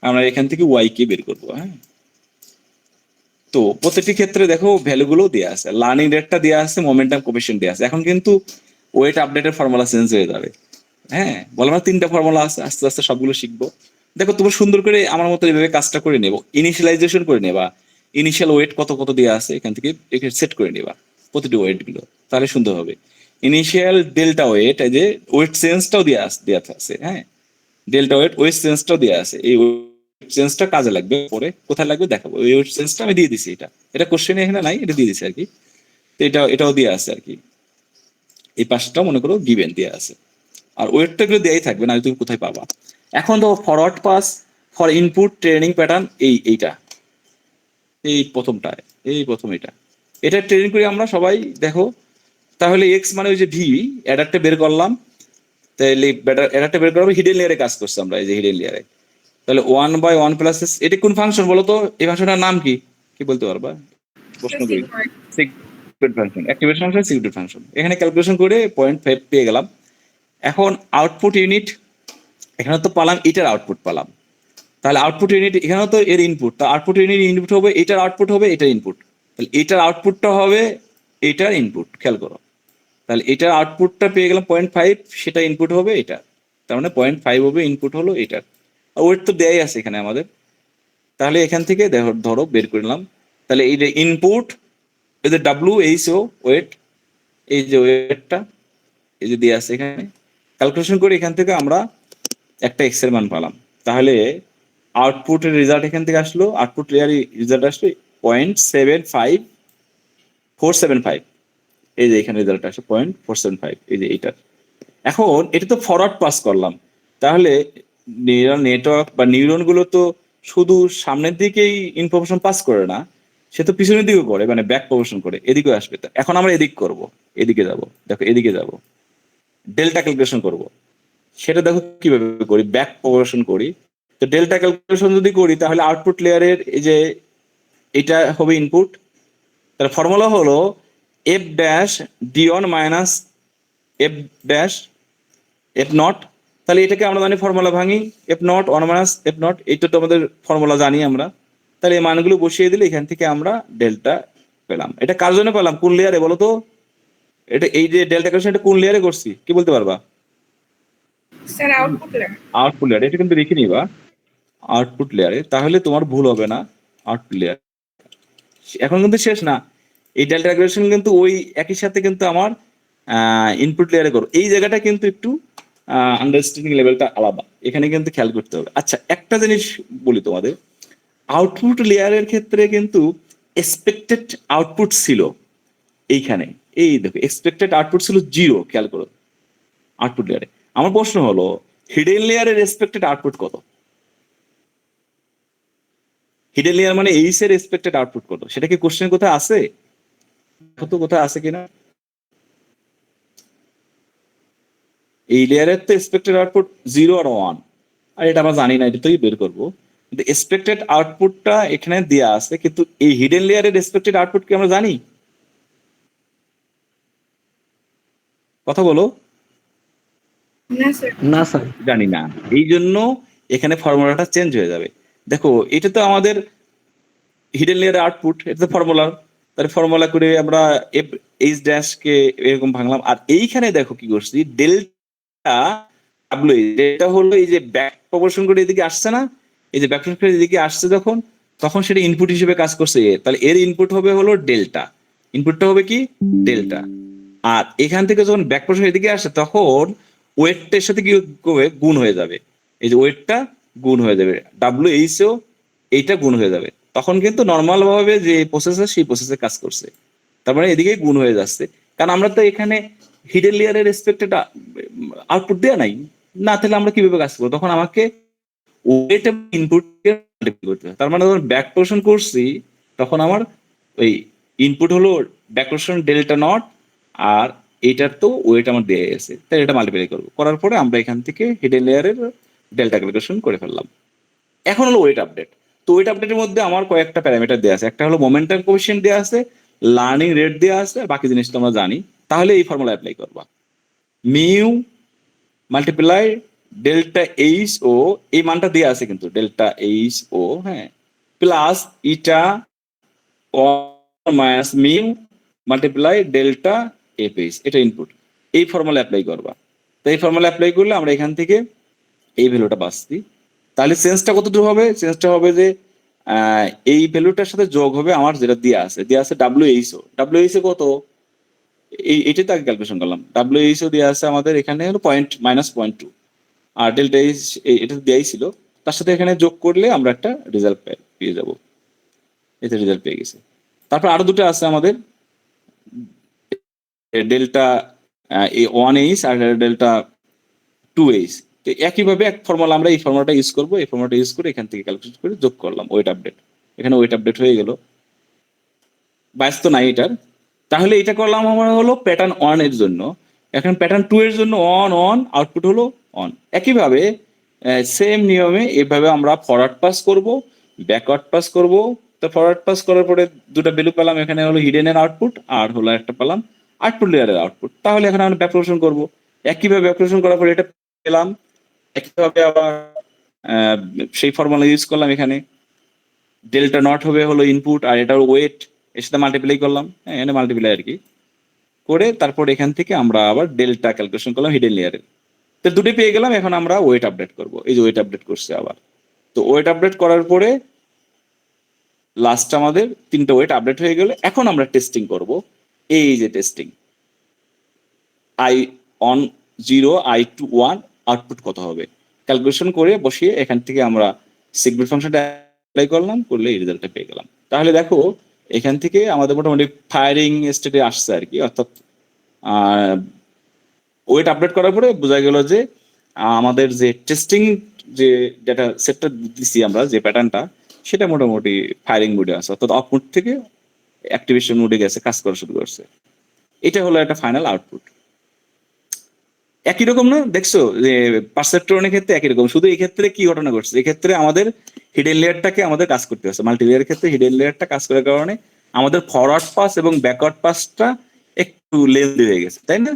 আমরা এখান থেকে ওয়াই কে বের করবো। হ্যাঁ, তো প্রত্যেকটি ক্ষেত্রে দেখো ভ্যালু গুলো দেওয়া আছে, লার্নিং রেটটা দেওয়া আছে, মোমেন্টাম কোফিশিয়েন্ট দেওয়া আছে। এখন কিন্তু ওয়েট আপডেটের ফর্মুলা চেঞ্জ হয়ে যাবে। হ্যাঁ, বললাম না 3টা ফর্মুলা আছে, আস্তে আস্তে সবগুলো শিখবো। দেখো তুমি সুন্দর করে আমার মতো এইভাবে কাজটা করে নেবো, ইনিশিয়ালাইজেশন করে নেবা, ইনিশিয়াল ওয়েট কত কত দেওয়া আছে এখান থেকে সেট করে নেবা প্রতিটি ওয়েট গুলো, তাহলে সুন্দর হবে। ইনিশিয়াল ডেল্টা ওয়েট, এই যে ওয়েট চেঞ্জটাও দেওয়া আছে। হ্যাঁ, ডেল্টা ওয়েট চেঞ্জটাও দেওয়া আছে। এই চেঞ্জটা কাজে লাগবে, পরে কোথায় লাগবে দেখাবো। এই ওয়েট চেঞ্জটা আমি দিয়ে দিছি, এটা কোশ্চেন এখানে নাই, এটা দিয়ে দিছি আর কি। তো এটাও দেওয়া আছে আর কি। এই পাশটা মনে করো গিভেন দেওয়া আছে, আর ওয়েটটা গুলো দেওয়াই থাকবে, না তুমি কোথায় পাবা। এখন তো forward pass for input training pattern, এইটা এই প্রথম এটা ট্রেনিং করি আমরা সবাই। দেখো তাহলে এক্স মানে ওই যে ভি, অ্যাডারটা বের করলাম, তাহলে অ্যাডারটা বের করাবো, হিডেন লেয়ারে কাজ করছে আমরা, এই যে হিডেন লেয়ারে। তাহলে 1/1 প্লাস এস, এটা কোন ফাংশন বলো তো? এই ফাংশনটার নাম কি বলতে পারবা? প্রশ্ন করি। Secret function, activation function, secret function. এখানে ক্যালকুলেশন করে 0.5 পেয়ে গেলাম। এখন আউটপুট ইউনিট, এখানে তো পালাম এটার আউটপুট পালাম, তাহলে আউটপুট ইউনিট এখানেও তো এর ইনপুট, তা আউটপুট ইউনিট ইনপুট হবে, এটার আউটপুট হবে এটার ইনপুট, তাহলে এটার আউটপুটটা হবে এটার ইনপুট। খেয়াল করো, তাহলে এটা আউটপুটটা পেয়ে গেলাম 0.5, সেটা ইনপুট হবে এটা, তার মানে 0.5 হবে ইনপুট হলো এটার। আর ওয়েট তো দেয়াই আছে এখানে আমাদের, তাহলে এখান থেকে ধরো বের করে নিলাম। তাহলে এই যে ইনপুট, এই যে WHO ওয়েট, এই যে ওয়েটটা এই যে দিয়ে আছে এখানে, ক্যালকুলেশন করে এখান থেকে আমরা একটা এক্স এর মান পেলাম। তাহলে আউটপুটের রেজাল্ট এখান থেকে আসলো, আউটপুট লেয়ারে রেজাল্ট আসলো 0.75475। এই যে এখানে রেজাল্ট আসে 0.475, এই যে এইটার। এখন এটা তো ফরওয়ার্ড পাস করলাম, তাহলে নিউরাল নেটওয়ার্ক বা নিউরন গুলো তো শুধু সামনের দিকেই ইনফরমেশন পাস করে না, সে তো পিছনের দিকেও করে, মানে ব্যাক প্রপোর্শন করে, এদিকেও আসবে। এখন আমরা এদিক করব, এদিকে যাব, দেখো এদিকে যাব, ডেল্টা ক্যালকুলেশন করব। সেটা দেখো কিভাবে করি, ব্যাক প্রপোর্শন করি। তো ডেল্টা ক্যালকুলেশন যদি করি তাহলে আউটপুট লেয়ারের এই যে এটা হবে ইনপুট, তাহলে ফর্মুলা হলো F dash D on minus F dash F not. তাহলে এটাকে আমরা জানি ফর্মুলা ভাঙি, F not one minus F not, এইটা তো আমাদের ফর্মুলা জানি আমরা। তাহলে এই মানগুলো বসিয়ে দিলে এখান থেকে আমরা ডেল্টা পেলাম। এটা কার জন্য পেলাম, কোন লেয়ারে বলো তো? এটা এই যে ডেল্টা ক্যালকুলেশন এটা কোন লেয়ারে করছি কি বলতে পারবা? Sir output layer. আউটপুট লেয়ারে, এটা কিন্তু রেখে নিবা আউটপুট লেয়ারে, তাহলে তোমার ভুল হবে না। আউটপুট লেয়ার এখন কিন্তু শেষ না, এই ডেল্টা ক্যালকুলেশন কিন্তু ওই একই সাথে কিন্তু আমার ইনপুট লেয়ারে করো। এই জায়গাটা কিন্তু একটু আন্ডারস্ট্যান্ডিং লেভেলটা আলাদা, এখানে কিন্তু খেয়াল করতে হবে। আচ্ছা একটা জিনিস বলি তোমাদের, আউটপুট লেয়ারের ক্ষেত্রে কিন্তু এক্সপেক্টেড আউটপুট ছিল এইখানে, এই দেখো এক্সপেক্টেড আউটপুট ছিল 0, খেয়াল করো আউটপুট লেয়ারে। আমার প্রশ্ন হলো হিডেন লেয়ারের এক্সপেক্টেড আউটপুট কত? হিডেন লেয়ার মানে এইচ এর এক্সপেক্টেড আউটপুট কত, সেটা কি কোশ্চেন কোথায় আছে? কত কোথায় আছে কিনা? এই লেয়ারের তো এক্সপেক্টেড আউটপুট 0 আর 1, আর এটা আমরা জানি না, এটা তুই বের করবো। কিন্তু এক্সপেক্টেড আউটপুটটা এখানে দেওয়া আছে, কিন্তু এই হিডেন লেয়ারের এক্সপেক্টেড আউটপুট কি আমরা জানি? কথা বলো। না স্যার। না স্যার। জানি না, এই জন্য এখানে ফর্মুলাটা চেঞ্জ হয়ে যাবে। দেখো এটা তো আমাদের হিডেন লেয়ারের আউটপুট, এটা তো ফর্মুলা, তাহলে ফর্মুলা করে আমরা এফ এইচ ড্যাশ কে এরকম ভাঙলাম। আর এইখানে দেখো কি করছি, ডেল্টা ডাব্লিউ, এটা হলো এই যে ব্যাক প্রপোর্শন করে এদিকে আসছে না, এই যে ব্যাক প্রপোর্শন করে এদিকে আসছে যখন, তখন সেটা ইনপুট হিসেবে কাজ করছে এ, তাহলে এর ইনপুট হবে হলো ডেল্টা, ইনপুটটা হবে কি ডেল্টা। আর এখান থেকে যখন ব্যাক প্রপোর্শন এদিকে আসে তখন ওয়েটটার সাথে কি হবে, গুণ হয়ে যাবে, এই যে ওয়েটটা গুণ হয়ে যাবে, WHO এইটা গুণ হয়ে যাবে, তখন কিন্তু নর্মাল ভাবে যে প্রসেসর সেই প্রসেসে কাজ করছে, তার মানে এদিকে গুণ হয়ে যাচ্ছে। কারণ আমরা তো এখানে হিডেন লেয়ারের রেসপেক্টেড আউটপুট দেওয়া নাই, না তাহলে আমরা কিভাবে কাজ করবো? তখন আমাকে ওয়েট এবং ইনপুটকে করতে হবে। তার মানে যখন ব্যাক প্রপোর্শন করছি তখন আমার ওই ইনপুট হলো ব্যাক প্রপোর্শন ডেল্টা নট, আর এইটার তো ওয়েট আমার দেয়া আছে, তাই এটা মাল্টিপ্লাই করবো, করার পরে আমরা এখান থেকে হিডেন লেয়ারের ডেল্টা ক্যালকুলেশন করে ফেললাম। এখন হলো ওয়েট আপডেট। তো ওয়েট আপডেটের মধ্যে আমার কয়েকটা প্যারামিটার দেওয়া আছে, একটা হলো মোমেন্টাম কোএফিসিয়েন্ট দেওয়া আছে, লার্নিং রেট দেওয়া আছে, বাকি জিনিসটা আমরা জানি। তাহলে এই ফর্মুলা অ্যাপ্লাই করবা, mu multiply delta h o, এই মানটা দেওয়া আছে কিন্তু ডেল্টা এইচ ও, হ্যাঁ, plus eta minus mu multiply delta f h, এটা ইনপুট। এই ফর্মুলা অ্যাপ্লাই করবা। তো এই ফর্মুলা অ্যাপ্লাই করলে আমরা এখান থেকে এই ভ্যালুটা পাচ্ছি। তাহলে চেঞ্জটা কতটুকু হবে? চেঞ্জটা হবে যে এই ভ্যালুটার সাথে যোগ হবে আমার যেটা দেওয়া আছে WHO। WHO কত? এইটা তো আগে ক্যালকুলেশন করলাম। WHO দেওয়া আছে আমাদের এখানে হলো -0.2, আর ডেল্টা এইচ এটা দেওয়াই ছিল, তার সাথে এখানে যোগ করলে আমরা একটা রেজাল্ট পেয়ে যাব। এতে রেজাল্ট পেয়ে গেছে। তারপর আরো দুটো আছে আমাদের, ডেল্টা 1H আর ডেল্টা 2H। তো একইভাবে এক ফর্মুলা, আমরা এই ফর্মুলাটা ইউজ করবো, এই ফর্মুলাটা ইউজ করে এখান থেকে ক্যালকুলেট করে যোগ করলাম ওয়েট আপডেট। এখানে ওয়েট আপডেট হয়ে গেল, 22 তো নাই এটার। তাহলে এটা করলাম আমার হলো প্যাটার্ন 1 এর জন্য। এখন প্যাটার্ন 2 এর জন্য অন আউটপুট হলো অন। একইভাবে সেম নিয়মে এভাবে আমরা ফরওয়ার্ড পাস করব, ব্যাকওয়ার্ড পাস করব। তো ফরওয়ার্ড পাস করার পরে দুটো ভ্যালু পেলাম, এখানে হলো হিডেনের আউটপুট আর হলো একটা পেলাম আউটপুট লেয়ারের আউটপুট। তাহলে এখানে আমরা ব্যাকপ্রপোর্শন করব, একইভাবে ব্যাকপ্রপোর্শন করার পরে এটা পেলাম, একইভাবে আবার সেই ফর্মুলা ইউজ করলাম। এখানে ডেল্টা নট হবে হলো ইনপুট আর এটা ওয়েট, এর সাথে মাল্টিপ্লাই করলাম, হ্যাঁ এখানে মাল্টিপ্লাই আর কি করে তারপর এখান থেকে আমরা আবার ডেল্টা ক্যালকুলেশন করলাম হিডেন লেয়ারের। তো দুটোই পেয়ে গেলাম, এখন আমরা ওয়েট আপডেট করব। এই যে ওয়েট আপডেট করছে আবার। তো ওয়েট আপডেট করার পরে লাস্ট আমাদের 3টা ওয়েট আপডেট হয়ে গেলে এখন আমরা টেস্টিং করব। এই যে টেস্টিং I1 0 I2 1 আউটপুট কত হবে ক্যালকুলেশন করে বসিয়ে এখান থেকে আমরা সিগমেন্ট ফাংশনটা অ্যাপ্লাই করলাম, করলে এই রেজাল্টটা পেয়ে গেলাম। তাহলে দেখো এখান থেকে আমাদের মোটামুটি ফায়ারিং স্টেটে আসছে আর কি, অর্থাৎ ওয়েট আপডেট করার পরে বোঝা গেল যে আমাদের যে টেস্টিং যে ডেটা সেটটা দিচ্ছি আমরা যে প্যাটার্নটা, সেটা মোটামুটি ফায়ারিং মোডে আছে, অর্থাৎ অফ মোড থেকে অ্যাক্টিভেশন মোডে গেছে, কাজ করা শুরু করছে। এটা হলো একটা ফাইনাল আউটপুট। একই রকম না, দেখছো যে পারসেপ্ট্রনের ক্ষেত্রে একই রকম, শুধু এই ক্ষেত্রে কি ঘটনা ঘটছে, এক্ষেত্রে আমাদের হিডেন লেয়ারটাকে আমাদের কাজ করতে হচ্ছে। মাল্টি লেয়ারের ক্ষেত্রে হিডেন লেয়ারটা কাজ করার কারণে আমাদের ফরওয়ার্ড পাস এবং ব্যাকওয়ার্ড পাসটা একটু লেন্দি হয়ে গেছে, তাই না?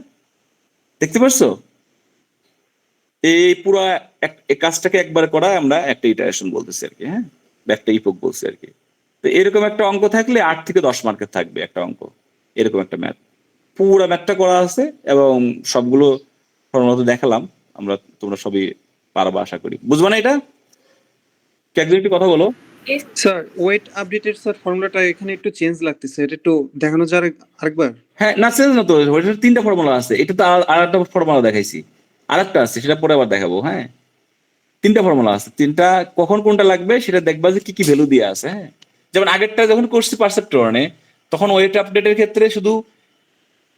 দেখতে পারছো? এই পুরো কাজটাকে একবার করা আমরা একটা ইটারেশন বলতেছি আর কি, হ্যাঁ, একটা ইপোক বলছি আর কি। তো এরকম একটা অঙ্ক থাকলে 8 থেকে 10 মার্কের থাকবে একটা অঙ্ক, এরকম একটা ম্যাথ। পুরো ম্যাথটা করা আছে এবং সবগুলো ফর্মুলা তো দেখালাম আমরা, তোমরা সবই পারবা আশা করি। বুঝবা না এটা? কি একজন একটু কথা বলো। স্যার ওয়েট আপডেটের স্যার ফর্মুলাটা এখানে একটু চেঞ্জ লাগতেছে, এটা একটু দেখানো যায় আরেকবার? হ্যাঁ, না চেঞ্জ না তো, ওইটার 3টা ফর্মুলা আছে। এটা তো আর একটা ফর্মুলা দেখাইছি, আর একটা আছে সেটা পরে আবার দেখাবো। হ্যাঁ, 3টা ফর্মুলা আছে, 3টা কখন কোনটা লাগবে সেটা দেখবা যে কি কি ভ্যালু দিয়ে আছে। হ্যাঁ, যেমন আগেরটা যখন করছি পারসেপ্ট্রনে, তখন ওয়েট আপডেটের ক্ষেত্রে শুধু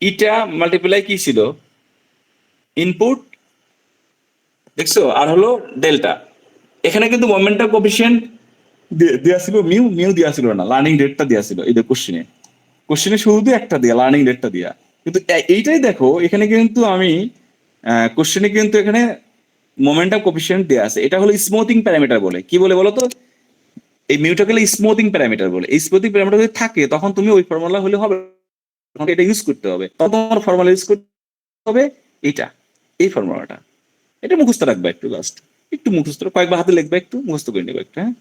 ইটা মাল্টিপ্লাই কি ছিল, ইনপুট, দেখছো, আর হলো ডেল্টা। এখানে কিন্তু মোমেন্টাম কোএফিসিয়েন্ট দেয়া ছিল মিউ দেয়া ছিল না, লার্নিং রেটটা দেয়া ছিল। এই যে কোশ্চেনে শুধু একটা দিয়া, লার্নিং রেটটা দিয়া। কিন্তু এইটাই দেখো এখানে কিন্তু আমি কোশ্চেনে কিন্তু এখানে মোমেন্টাম কোএফিসিয়েন্ট দেয়া আছে। এটা হলো স্মুথিং প্যারামিটার বলে। কি বলে বলো তো? এই মিউটাকে স্মুথিং প্যারামিটার বলে। এই স্মুথিং প্যারামিটার যদি থাকে তখন তুমি ওই ফর্মুলা হলে হবে, তখন এটা ইউজ করতে হবে। তখন তোমার ফর্মুলা ইউজ করতে হবে এটা, এই ফর্মুলাটা। এটা মুখস্থ রাখবা একটু, জাস্ট একটু মুখস্থ, কয়েকবার হাতে লিখবা, একটু মুখস্থ করে নেবে একটু। হ্যাঁ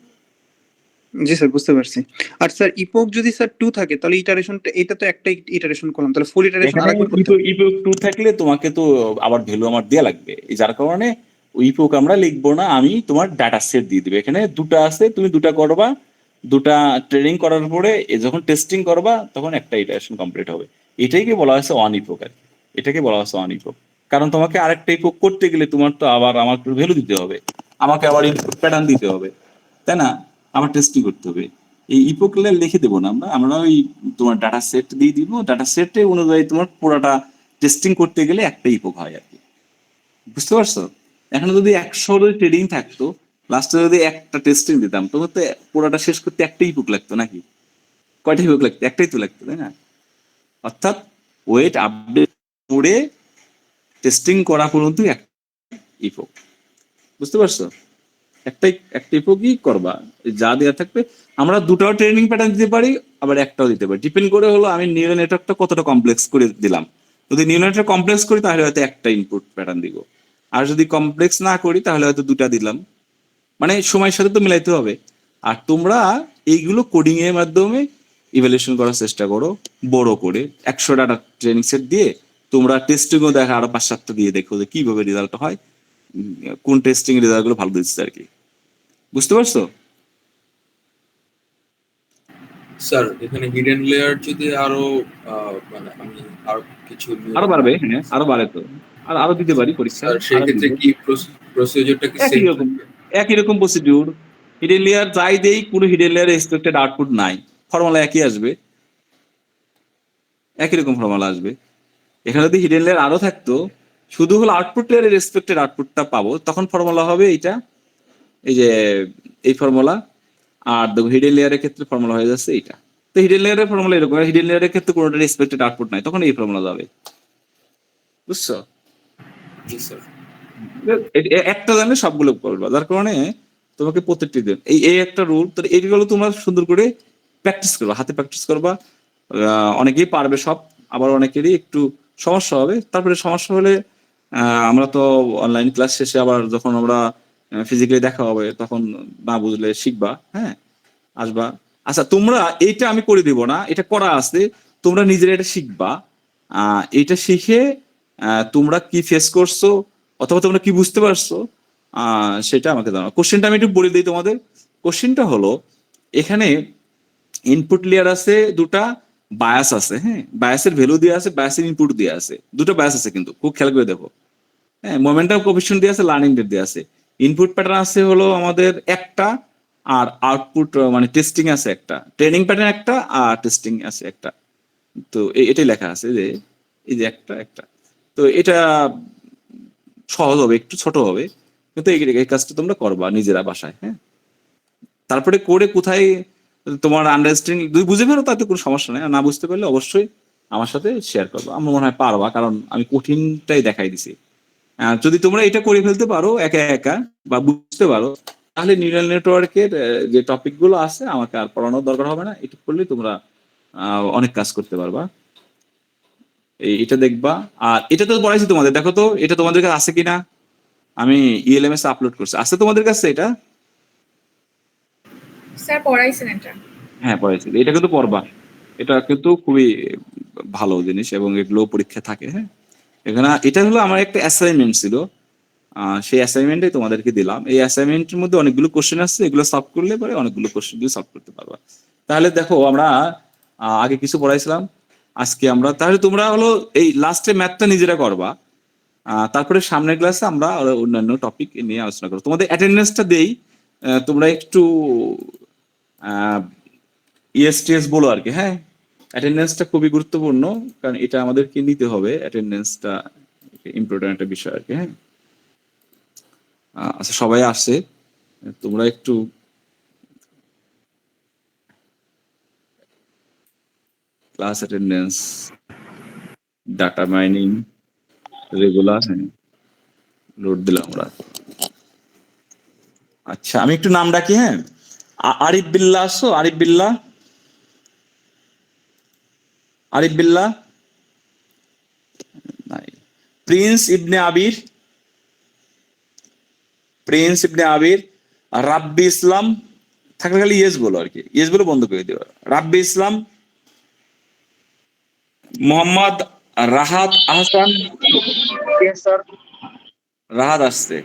জি স্যার, বুঝতে পারছি। আর স্যার ইপোক যদি স্যার 2 থাকে তাহলে ইটারেশনটা, এটা তো একটা ইটারেশন করলাম, তাহলে ফুল ইটারেশন এখানে আরেকবার করতে হবে। ইপোক 2 থাকলে তোমাকে তো আবার ভ্যালু আমার দেয়া লাগবে, যার কারণে ওই ইপোক আমরা লিখবো না, আমি তোমার ডাটা সেট দিয়ে দিবে। এখানে 2টা আছে, তুমি 2টা করবা, 2টা ট্রেনিং করার পরে যখন টেস্টিং করবা তখন একটা ইটারেশন কমপ্লিট হবে। এটাকে বলা হয়েছে অন ইপোক আর কি, এটাকে বলা হয়েছে অন ইপোক। কারণ তোমাকে আরেকটা ইপোক করতে গেলে তোমার তো আবার আমার ভ্যালু দিতে হবে, আমাকে আবার ইনপুট প্যাটার্ন দিতে হবে, তাই না? আবার টেস্টিং করতে হবে। এই ইপোক লিখে দেবো না আমরা ওই তোমার ডাটা সেট দিয়ে দিব, ডাটা সেটে অনুযায়ী তোমার পুরোটা টেস্টিং করতে গেলে একটা ইপোক হয় আর কি। বুঝতে পারছো? এখন যদি 100 ট্রেডিং থাকতো, লাস্টে যদি একটা টেস্টিং দিতাম, তবে তো পুরোটা শেষ করতে একটাই ইপোক লাগতো নাকি? কয়টা ইপোক লাগতো? একটাই তো লাগতো, তাই না? অর্থাৎ ওয়েট আপডেট করে টেস্টিং করা পর্যন্ত একটা ইপোক। বুঝতে পারছো? একটা ইপোকই করবা, যা দেওয়া থাকবে। আমরা 2টাও ট্রেনিং প্যাটার্ন দিতে পারি, আবার একটাও দিতে পারি, ডিপেন্ড করে হলো আমি নিউরাল নেটওয়ার্কটা কতটা কমপ্লেক্স করে দিলাম। যদি নিউরাল নেটওয়ার্ক কমপ্লেক্স করি তাহলে হয়তো একটা ইনপুট প্যাটার্ন দিব, আর যদি কমপ্লেক্স না করি তাহলে হয়তো 2টা দিলাম। মানে সময়ের সাথে তো মিলাইতে হবে। আর তোমরা এইগুলো কোডিং এর মাধ্যমে ইভ্যালুয়েশন করার চেষ্টা করো, বড় করে 100 ডাটা ট্রেনিং সেট দিয়ে তোমরা টেস্টিংও দেখা আরো 5-7টা দিয়ে দেখো যে কিভাবে রেজাল্ট হয়, কোন টেস্টিং রেজাল্ট গুলো ভালো দিচ্ছে আর কি। বুঝতে পারছো? স্যার এখানে হিডেন লেয়ার যদি আরো মানে আমি আর কিছু আরো বাড়বে, হ্যাঁ আরো বাড়ে তো, আর আরো দিতে পারি পরীক্ষা। স্যার সেই ক্ষেত্রে কি প্রসিডিউরটা কি একই সেম রকম, একই রকম প্রসিডিউর। হিডেন লেয়ার যাই দেই, কোনো হিডেন লেয়ারে এক্সপেক্টেড আউটপুট নাই, ফর্মুলা একই আসবে, একই রকম ফর্মুলা আসবে। এখানে যদি হিডেন লেয়ার আরো থাকতো, শুধু হলো আউটপুট লেয়ারের এক্সপেক্টেড আউটপুটটা পাবো, তখন ফর্মুলা হবে এইটা, এই যে এই ফর্মুলা। আর দেখো হিডেন লেয়ারের ক্ষেত্রে ফর্মুলা হয়ে যাচ্ছে এইটা। তো হিডেন লেয়ারের ফর্মুলা এরকম, হিডেন লেয়ারের ক্ষেত্রে কোনোটার এক্সপেক্টেড আউটপুট নাই, তখন এই ফর্মুলা যাবে। বুঝছো? জি স্যার। একটা জানলে সবগুলো করবা, যার কারণে তোমাকে প্রত্যেকটি দিন এই একটা রুল। তো এইগুলো তোমরা সুন্দর করে প্র্যাকটিস করবা, হাতে প্র্যাকটিস করবা। অনেকেই পারবে সব, আবার অনেকেরই একটু সমস্যা হবে। তারপরে সমস্যা হলে আমরা তো অনলাইন ক্লাস শেষে আবার যখন আমরা ফিজিক্যালি দেখা হবে তখন না বুঝলে শিখবা, হ্যাঁ আসবা। আচ্ছা তোমরা এইটা আমি করে দিব না, এটা করা আছে, তোমরা নিজেরা এটা শিখবা, এটা শিখে তোমরা কি ফেস করছো অথবা তোমরা কি বুঝতে পারছো সেটা আমাকে জানাও। কোশ্চেনটা আমি একটু বলে দিই তোমাদের। কোশ্চেনটা হলো, এখানে ইনপুট লেয়ার আছে দুটা, বায়াস আছে, হ্যাঁ, বায়াসের ভ্যালু দিয়ে আছে, বায়াসের ইনপুট দিয়ে আছে, দুটো বায়াস আছে কিন্তু খুব খেয়াল করে দেখো। হ্যাঁ, মোমেন্টাম কোএফিশিয়েন্ট দিয়ে আছে, লার্নিং রেট দিয়ে আছে। ইনপুট প্যাটার্ন আছে হলো আমাদের একটা, আর আউটপুট মানে টেস্টিং আছে একটা, ট্রেনিং প্যাটার্ন একটা, আর টেস্টিং আছে একটা। তো এটাই লেখা আছে যে এই যে একটা একটা। তো এটা সহজ হবে, একটু ছোট হবে, কিন্তু এই কাজটা তোমরা করবা নিজেরা বাসায়। হ্যাঁ, তারপরে করে কোথায় তোমার আন্ডারস্ট্যান্ডিং যদি বুঝে ফেলো তাতে কোনো সমস্যা নেই, আর না বুঝতে পারলে অবশ্যই আমার সাথে শেয়ার করবো। আমার মনে হয় পারবা, কারণ আমি কঠিনটাই দেখাই দিছি। যদি তোমরা এটা করে ফেলতে পারো একা একা বা বুঝতে পারো, তাহলে নিউরাল নেটওয়ার্কের যে টপিক গুলো আছে আমাকে আর পড়ানোর দরকার হবে না। এটা করলে তোমরা অনেক কাজ করতে পারবা। এটা দেখবা। আর এটা তো পড়াইছি তোমাদের, দেখো তো এটা তোমাদের কাছে আছে কিনা। আমি ইএলএমএস আপলোড করছি, আছে তোমাদের কাছে এটা? স্যার পড়াইছেন এটা? হ্যাঁ পড়াইছি, এটা কিন্তু পড়বা। এটা কিন্তু খুবই ভালো জিনিস এবং এগুলো পরীক্ষা থাকে। হ্যাঁ, এখানে এটা হলো আমার একটা অ্যাসাইনমেন্ট ছিল, সেই অ্যাসাইনমেন্টে তোমাদেরকে দিলাম। এই অ্যাসাইনমেন্টের মধ্যে অনেকগুলো কোশ্চেন আসছে, এগুলো সলভ করলে পরে অনেকগুলো কোশ্চেন দিয়ে সলভ করতে পারবা। তাহলে দেখো আমরা আগে কিছু পড়াইছিলাম, আজকে আমরা তাহলে তোমরা হলো এই লাস্টে ম্যাথটা নিজেরা করবা। তারপরে সামনের ক্লাসে আমরা অন্যান্য টপিক নিয়ে আলোচনা করবো। তোমাদের অ্যাটেন্ডেন্সটা দেই, তোমরা একটু ইএসটিএস বলো আর কি। হ্যাঁ, অ্যাটেন্ডেন্সটা খুবই গুরুত্বপূর্ণ, কারণ এটা আমাদেরকে নিতে হবে। অ্যাটেন্ডেন্সটা ইম্পর্টেন্ট একটা বিষয় আর কি। হ্যাঁ, আচ্ছা সবাই আসছে, তোমরা একটু class attendance, data mining, regular, হ্যাঁ লোড দিলাম আমরা। আচ্ছা আমি একটু নাম ডাকি। হ্যাঁ, আরিফ বিল্লাহ আসছো? আরিফ বিল্লাহ, আরিফ বিল্লাহ নাই। প্রিন্স ইবনে আবির, প্রিন্স ইবনে আবির। রাব্বি ইসলাম, থাকলে খালি ইয়েস বলো আর কি, ইয়েস বলে বন্ধ করে দিও। রাব্বি ইসলাম। মোহাম্মদ রাহাত আহসান, রাহাত আসছে।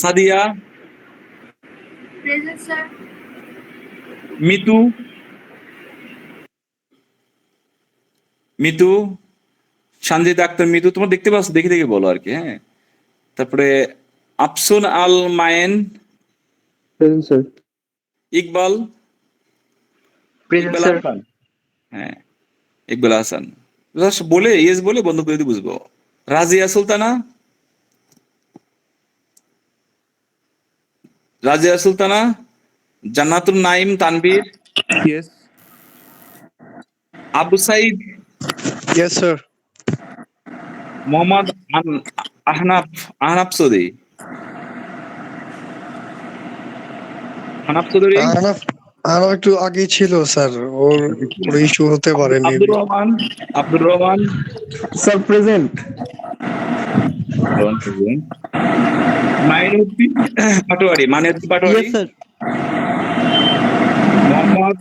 Sadia, present sir. মিতু, মিতু, সঞ্জিত আক্তার মিতু, তোমরা দেখতে পাচ্ছ, দেখে দেখে বলো আর কি। হ্যাঁ, তারপরে আফসুন আল মায়েন, ইকবাল, ইকবাল হাসান, হ্যাঁ ইকবাল হাসান। Just বলে ইয়েস বলে বন্ধ করে দিয়ে বুঝবো। Razia Sultana, Razia Sultana. Jannatul Naim Tanvir, Yes. Abu Sayeed, yes sir. Mohammad Ahnaf, Ahnaf Chowdhury, Ahnaf Chowdhury. আরো একটু আগে ছিল স্যার, ওর কোনো ইস্যু হতে পারে। Abdur Rahman, Abdur Rahman sir present. Mainuddin Patwari, Mainuddin Patwari. Yes sir. Mohammad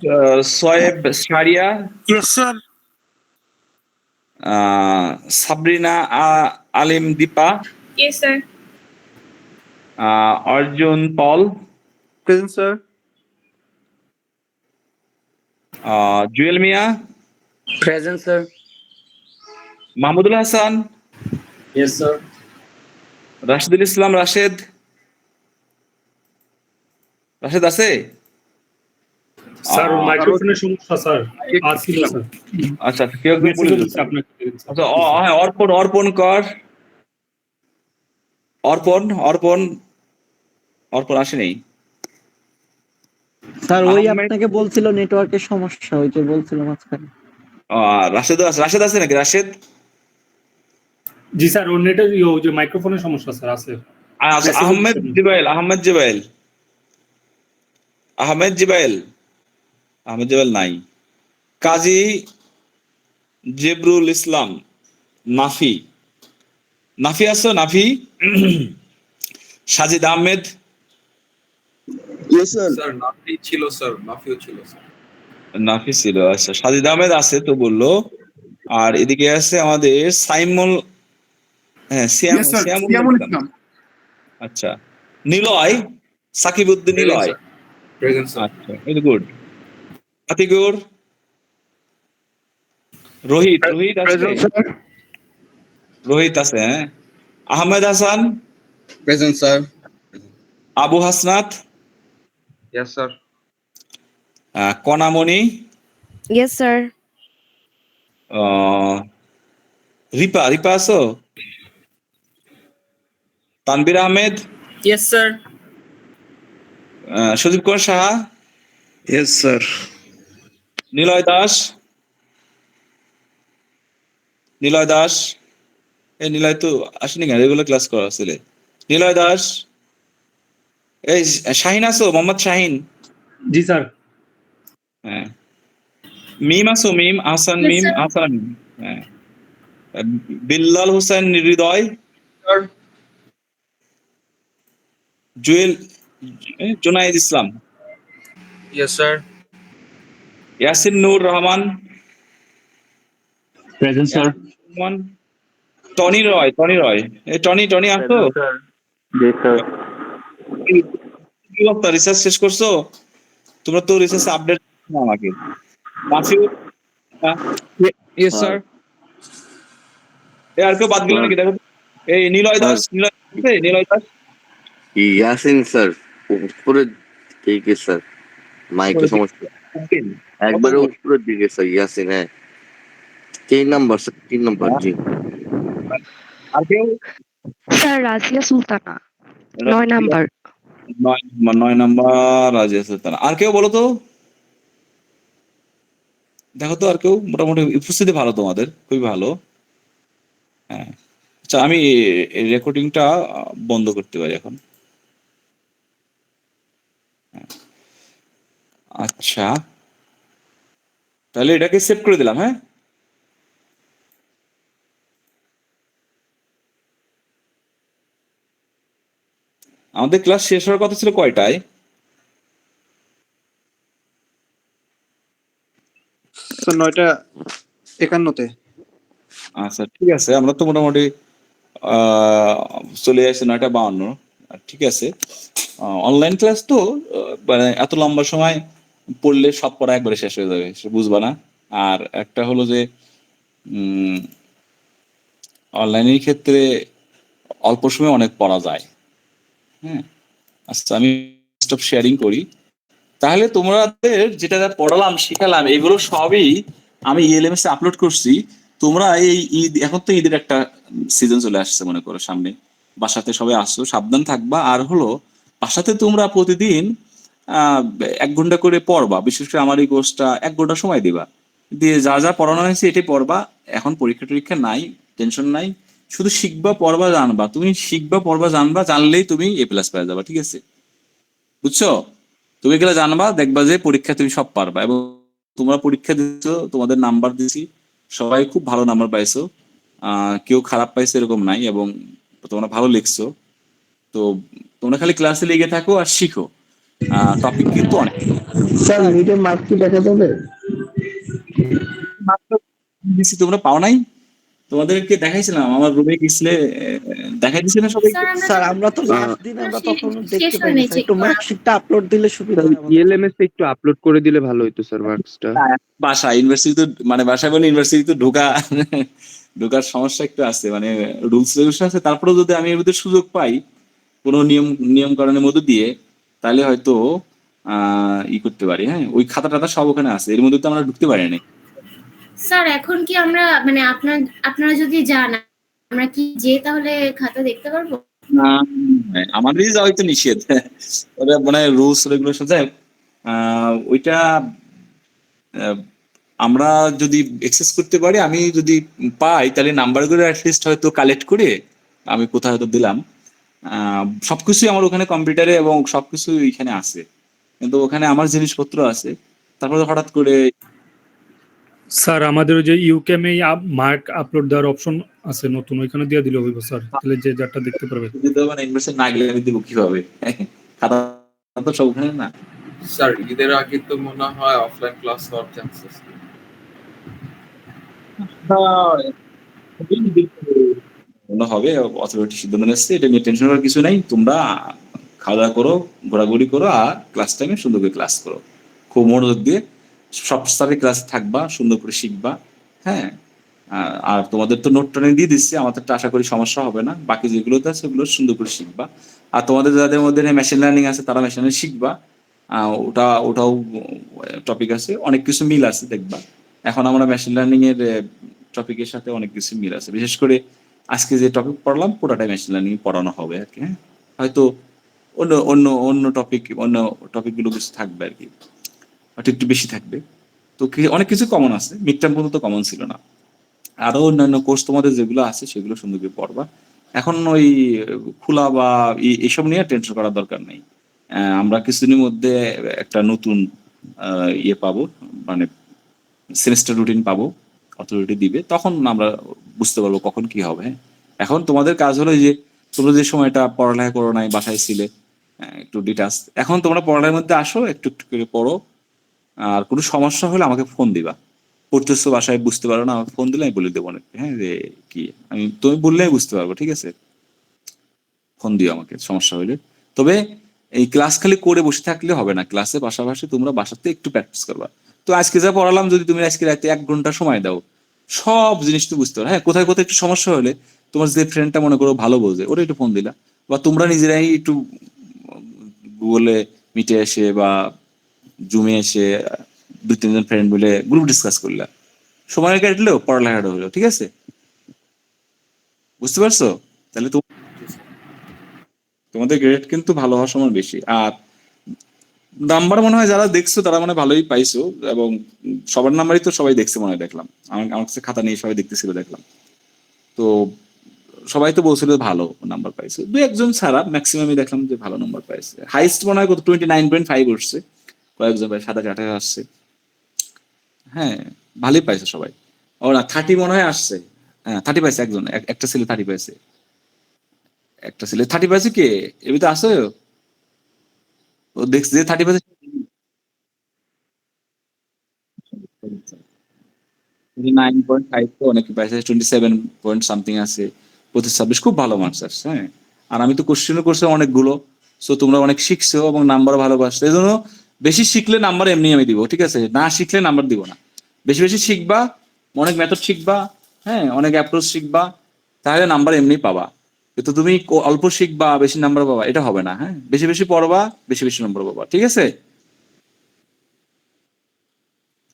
Soyeb Sariya, yes sir. Sabrina Alim Dipa, yes sir. Arjun Paul, Present sir. Jewel Mia, present sir. Mahmudul Hasan, yes sir. Rashidul Islam, Rashed, Rashed আছে? স্যার মাইক্রোফোনের সমস্যা স্যার, আসছিল স্যার। আচ্ছা কেউ একজন বলে দিন। আচ্ছা হ্যাঁ, অর্পণ, অর্পণ কর, অর্পণ, অর্পণ, অর্পণ আসে নেই। স্যার ওই আপনাকে বলছিল নেটওয়ার্কের সমস্যা, ওই যে বলছিল মাঝখানে। রাশেদ আছে, রাশেদ আছে নাকি? রাশেদ? জি স্যার, ওর নেটের ওই যে মাইক্রোফোনের সমস্যা স্যার আছে। আহমেদ জিবাইল, আহমেদ জিবাইল, আহমেদ জিবাইল, আহমেদ জিবাইল নাই। কাজী জেবরুল ইসলাম, নাফি, নাফি আছো? নাফি। সাজিদ আহমেদ, স্যার নাফি ছিল স্যার, নাফিও ছিল স্যার। নাফি ছিল। আচ্ছা সাজিদ আহমেদ আছে তো বললো। আর এদিকে আছে আমাদের সাইমুল, হ্যাঁ Yes, sir. শ্যামুল সিয়ামুল ইসলাম। ইসলাম। আচ্ছা, নিলয়, সাকিবউদ্দিন নিলয়। Present sir. আচ্ছা, ভেরি গুড। আতিকুর, রোহিত আছে? Present sir. রোহিত আছে, হ্যাঁ। Ahmed Hasan, present sir. Abu Hasnat, yes sir. Kanamoni, Yes, sir. Ripa আছো? Tanvir Ahmed, yes sir. Sudip Kumar Saha, Yes, sir. Niloy Das, এই নিলয় তো আসেনি কেন, রেগুলার ক্লাস করা ছিল। নিলয় দাস, এই শাহিন আছো? মোহাম্মদ শাহিন, জি স্যার। হ্যাঁ। মিম আছো? মিম আহসান, Yes, মিম sir. আহসান, হ্যাঁ। বিল্লাল হোসেন হৃদয়, জুয়েল, জুনাইদ ইসলাম, ইয়েস স্যার। ইয়াসিন নূর রহমান, প্রেজেন্ট স্যার। টনি রয়, এই টনি আসো? জি স্যার। কি অবস্থা, রিসার্চ শেষ করছো? তোমরা তো রিসার্চ আপডেট আমাকে। মাসিউ, ইয়েস স্যার। আর কেউ বাদ গেল নাকি দেখো? এই নিলয় দাস, নিলয় দাস ইয়াসিন স্যার উপরে দিকে স্যার, মাইকের সমস্যা একবারে উপরের দিকে স্যার। ইয়াসিন, হ্যাঁ 3 নাম্বার স্যার, 3 নাম্বার। জি আর কেউ? Sir, Razia Sultana. 9 number. 9 number Razia Sultana. আর কেউ বলো তো, দেখো তো আর কেউ। মোটামুটি উপস্থিতি ভালো তোমাদের, খুবই ভালো। হ্যাঁ, আচ্ছা আমি রেকর্ডিংটা বন্ধ করতে পারি এখন। আচ্ছা, তাহলে এটাকে সেভ করে দিলাম। হ্যাঁ, আমাদের ক্লাস শেষ হওয়ার কথা ছিল কয়টায়? স্যার 9:51-তে। আচ্ছা ঠিক আছে, আমরা তো মোটামুটি চলে আসছি 9:52। ঠিক আছে, অনলাইন ক্লাস তো মানে এত লম্বা সময় পড়লে সব পড়া একবারে শেষ হয়ে যাবে, সে বুঝবা না। আর একটা হলো যে অনলাইনের ক্ষেত্রে অল্প সময় অনেক পড়া যায়। হ্যাঁ, আচ্ছা আমি স্টপ শেয়ারিং করি। তাহলে তোমাদের যেটা পড়ালাম শিখালাম এগুলো সবই আমি ELMS এ আপলোড করছি। তোমরা এই ঈদ, এখন তো ঈদের একটা সিজন চলে আসছে মনে করো সামনে, বাসাতে সবাই আসছো, সাবধান থাকবা। আর হলো বাসাতে তোমরা প্রতিদিন 1 ঘন্টা করে পড়বা। বিশেষ করে আমার এই কোর্সটা 1 ঘন্টা সময় দিবা, দিয়ে যা যা পড়ানো হয়েছে এটাই পড়বা। এখন পরীক্ষা টরীক্ষা নাই, টেনশন নাই, শুধু শিখবা পড়বা জানবা। তুমি শিখবা পড়বা জানবা, জানলেই তুমি A+ পেয়ে যাবা। ঠিক আছে, বুঝছো? তুমি এগুলো জানবা, দেখবা যে পরীক্ষা তুমি সব পারবা। এবং তোমরা পরীক্ষা দিচ্ছ, তোমাদের নাম্বার দিছি, সবাই খুব ভালো নাম্বার পাইছো, কেউ খারাপ পাইছে এরকম নাই। এবং তোমরা ভালো লিখছো। তো তোমরা খালি ক্লাসে লেগে থাকো আর শিখো। টপিক কিন্তু অনেক। স্যার মিটের মার্ক কি দেখা যাবে? তোমরা পাও নাই? তোমাদেরকে দেখাইছিলাম আমার রুমে গেছিলে, দেখাই দিছি না সবাই? স্যার আমরা তো লাস্ট দিন আমরা তখন শেষ দেখতে হয়নি, পাইনি, check একটু করা। মার্কশিটটা আপলোড দিলে সুবিধা হয় আমাদের। ELMS এ একটু আপলোড করে দিলে ভালো হতো স্যার মার্কসটা। বাসা ইউনিভার্সিটি তো মানে বাসায় বলে ইউনিভার্সিটি তো ঢোকার সমস্যা একটু আছে, মানে রুলস রেগুলেশন আছে। তারপরেও যদি আমি এর মধ্যে সুযোগ পাই কোনো নিয়ম কারণের মধ্যে দিয়ে, তাহলে হয়তো ই করতে পারি। হ্যাঁ, ওই খাতা টাতা সব ওখানে আছে, এর মধ্যে তো আমরা ঢুকতে পারি না। স্যার এখন কি আমরা মানে আপনারা যদি যান আমরা কি যে তাহলে খাতা দেখতে পারবো? আমাদেরই যাওয়াই তো নিষেধ। ওটা মানে রুলস রেগুলেশন যায়, ওইটা আমরা যদি এক্সেস করতে পারি, আমি যদি পাই তাহলে নাম্বারগুলো অ্যাটলিস্ট হয়তো কালেক্ট করে আমি কোথাও হয়তো দিলাম। সবকিছুই আমার ওখানে কম্পিউটারে এবং সবকিছু এখানে আছে, কিন্তু ওখানে আমার জিনিসপত্র আছে। তারপরে হঠাৎ করে স্যার আমাদের ওই যে ইউকেমে মার্ক আপলোড দেওয়ার অপশন আছে নতুন, ওইখানে দিয়ে দিলে হইব স্যার, তাহলে যে যারটা দেখতে পারবে। দিতে হবে না, ইনভেস্ট না গেলে আমি দিব কিভাবে? খাতা তো সব ওখানে না। স্যার ঈদের আগে তো মনে হয় অফলাইন ক্লাস হওয়ার চান্সেস। হবে, অথরিটি সিদ্ধান্ত নিচ্ছে, এটা নিয়ে টেনশন করার কিছু নাই। তোমরা খাওয়া দাওয়া করো, ঘোরাঘুরি করো, আর ক্লাস টাইমে সুন্দর করে ক্লাস করো, খুব মনোযোগ দিয়ে সব স্টারের ক্লাস থাকবা, সুন্দর করে শিখবা। হ্যাঁ, আর তোমাদের তো নোট ট্রেনিং দিয়ে দিচ্ছি, আমাদেরটা আশা করি সমস্যা হবে না। বাকি যেগুলোতে আছে সেগুলো সুন্দর করে শিখবা। আর তোমাদের যাদের মধ্যে মেশিন লার্নিং আছে তারা মেশিন লার্নিং শিখবা। ওটাও টপিক আছে, অনেক কিছু মিল আছে দেখবা। এখন আমরা মেশিন লার্নিং এর টপিকের সাথে অনেক কিছু মিল আছে, বিশেষ করে আজকে যে টপিক পড়লাম পুরোটাই মেশিন লার্নিং পড়ানো হবে আর কি। হ্যাঁ, হয়তো অন্য অন্য অন্য টপিকগুলো কিছু থাকবে আর কি, হয়তো একটু বেশি থাকবে। তো অনেক কিছু কমন আছে, মিড টার্ম পর্যন্ত কমন ছিল না। আরো অন্যান্য কোর্স তোমাদের যেগুলো আছে সেগুলো সুন্দর করে পড়বা। এখন ওই খোলা বা এইসব নিয়ে টেনশন করার দরকার নেই। আমরা কিছুদিনের মধ্যে একটা নতুন ইয়ে পাবো, মানে সেমিস্টার রুটিন পাবো, অথরিটি দিবে, তখন আমরা বুঝতে পারবো কখন কি হবে। হ্যাঁ, এখন তোমাদের কাজ হলো যে তোমরা যে সময়টা পড়ালেখা করো নাই, বাসায় ছিলে, একটু ডিটাচ, এখন তোমরা পড়ালেখার মধ্যে আসো, একটু একটু করে পড়ো। আর কোনো সমস্যা হলে আমাকে ফোন দিবা। পড়তেছো বাসায় বুঝতে পারো না, আমাকে ফোন দিলে আমি বলে দেবো অনেক। হ্যাঁ, যে কি তুমি বললে আমি বুঝতে পারবো, ঠিক আছে? ফোন দিও আমাকে সমস্যা হলে। তবে এই ক্লাস খালি করে বসে থাকলে হবে না, ক্লাসের পাশাপাশি তোমরা বাসাতে একটু প্র্যাকটিস করবা। তো আজকে যা পড়ালাম, যদি তুমি আজকে রাতে 1 ঘন্টা সময় দাও, সব জিনিস তো বুঝতে পারো। হ্যাঁ, কোথায় কোথায় একটু সমস্যা হলে তোমার যে ফ্রেন্ডটা মনে করো ভালো বোঝে, ওরা একটু ফোন দিলা, বা তোমরা নিজেরাই একটু গুগলে মিটে এসে বা জুমে এসে 2-3 জন ফ্রেন্ড মিলে গ্রুপ ডিসকাস করলা, সময় কাটলেও পড়ালেখাটা হলো, ঠিক আছে? বুঝতে পারছো? তাহলে তোমাদের গ্রেড কিন্তু ভালো হওয়ার সময় বেশি। আর নাম্বার মনে হয় যারা দেখছো তারা মানে ভালোই পাইছো, এবং সবার নাম্বারই তো সবাই দেখছে মনে হয়, দেখলাম আমার কাছে খাতা নিয়ে সবাই দেখতেছিল, দেখলাম। তো সবাই তো বলছিল ভালো নাম্বার পাইছে, 2-1 জন ছাড়া ম্যাক্সিমামই দেখলাম যে ভালো নাম্বার পাইছে। হাইস্ট মনে হয় কত 29.5 উঠছে, কয়েকজন ভাই 27-28 আসছে। হ্যাঁ, ভালোই পাইছে সবাই। ও না, 30 মনে হয় আসছে। হ্যাঁ, 30 পাইছে একজন, একটা ছেলে 30 পাইছে, একটা ছেলে 30 পাইছে। কে এর ভিতরে আছে? ও দেখছে যে 30 পাইছে, 29.5 তো অনেকে পাইছে, 27 পয়েন্ট সামথিং আছে, 25-26 খুব ভালো মার্কস আসছে। হ্যাঁ, আর আমি তো কোশ্চেনও করছি অনেকগুলো, সো তোমরা অনেক শিখছো এবং নাম্বার ভালো পাচ্ছ। এই জন্য বেশি শিখলে নাম্বার এমনি আমি দিব, ঠিক আছে? না শিখলে নাম্বার দিব না। বেশি বেশি শিখবা, অনেক মেথড শিখবা, হ্যাঁ, অনেক অ্যাপ্রোচ শিখবা, তাহলে নাম্বার এমনি পাবা। কিন্তু তুমি অল্প শিখবা বেশি নাম্বার পাবা, এটা হবে না। হ্যাঁ, বেশি বেশি পড়বা, বেশি বেশি নাম্বার পাবা, ঠিক আছে?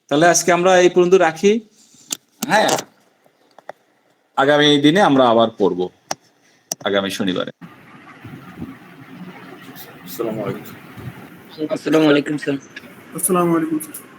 তাহলে আজকে আমরা এই পর্যন্ত রাখি। হ্যাঁ, আগামী দিনে আমরা আবার পড়বো, আগামী শনিবারে। আসসালামু আলাইকুম। আসসালামু আলাইকুম স্যার। আসসালামু আলাইকুম স্যার।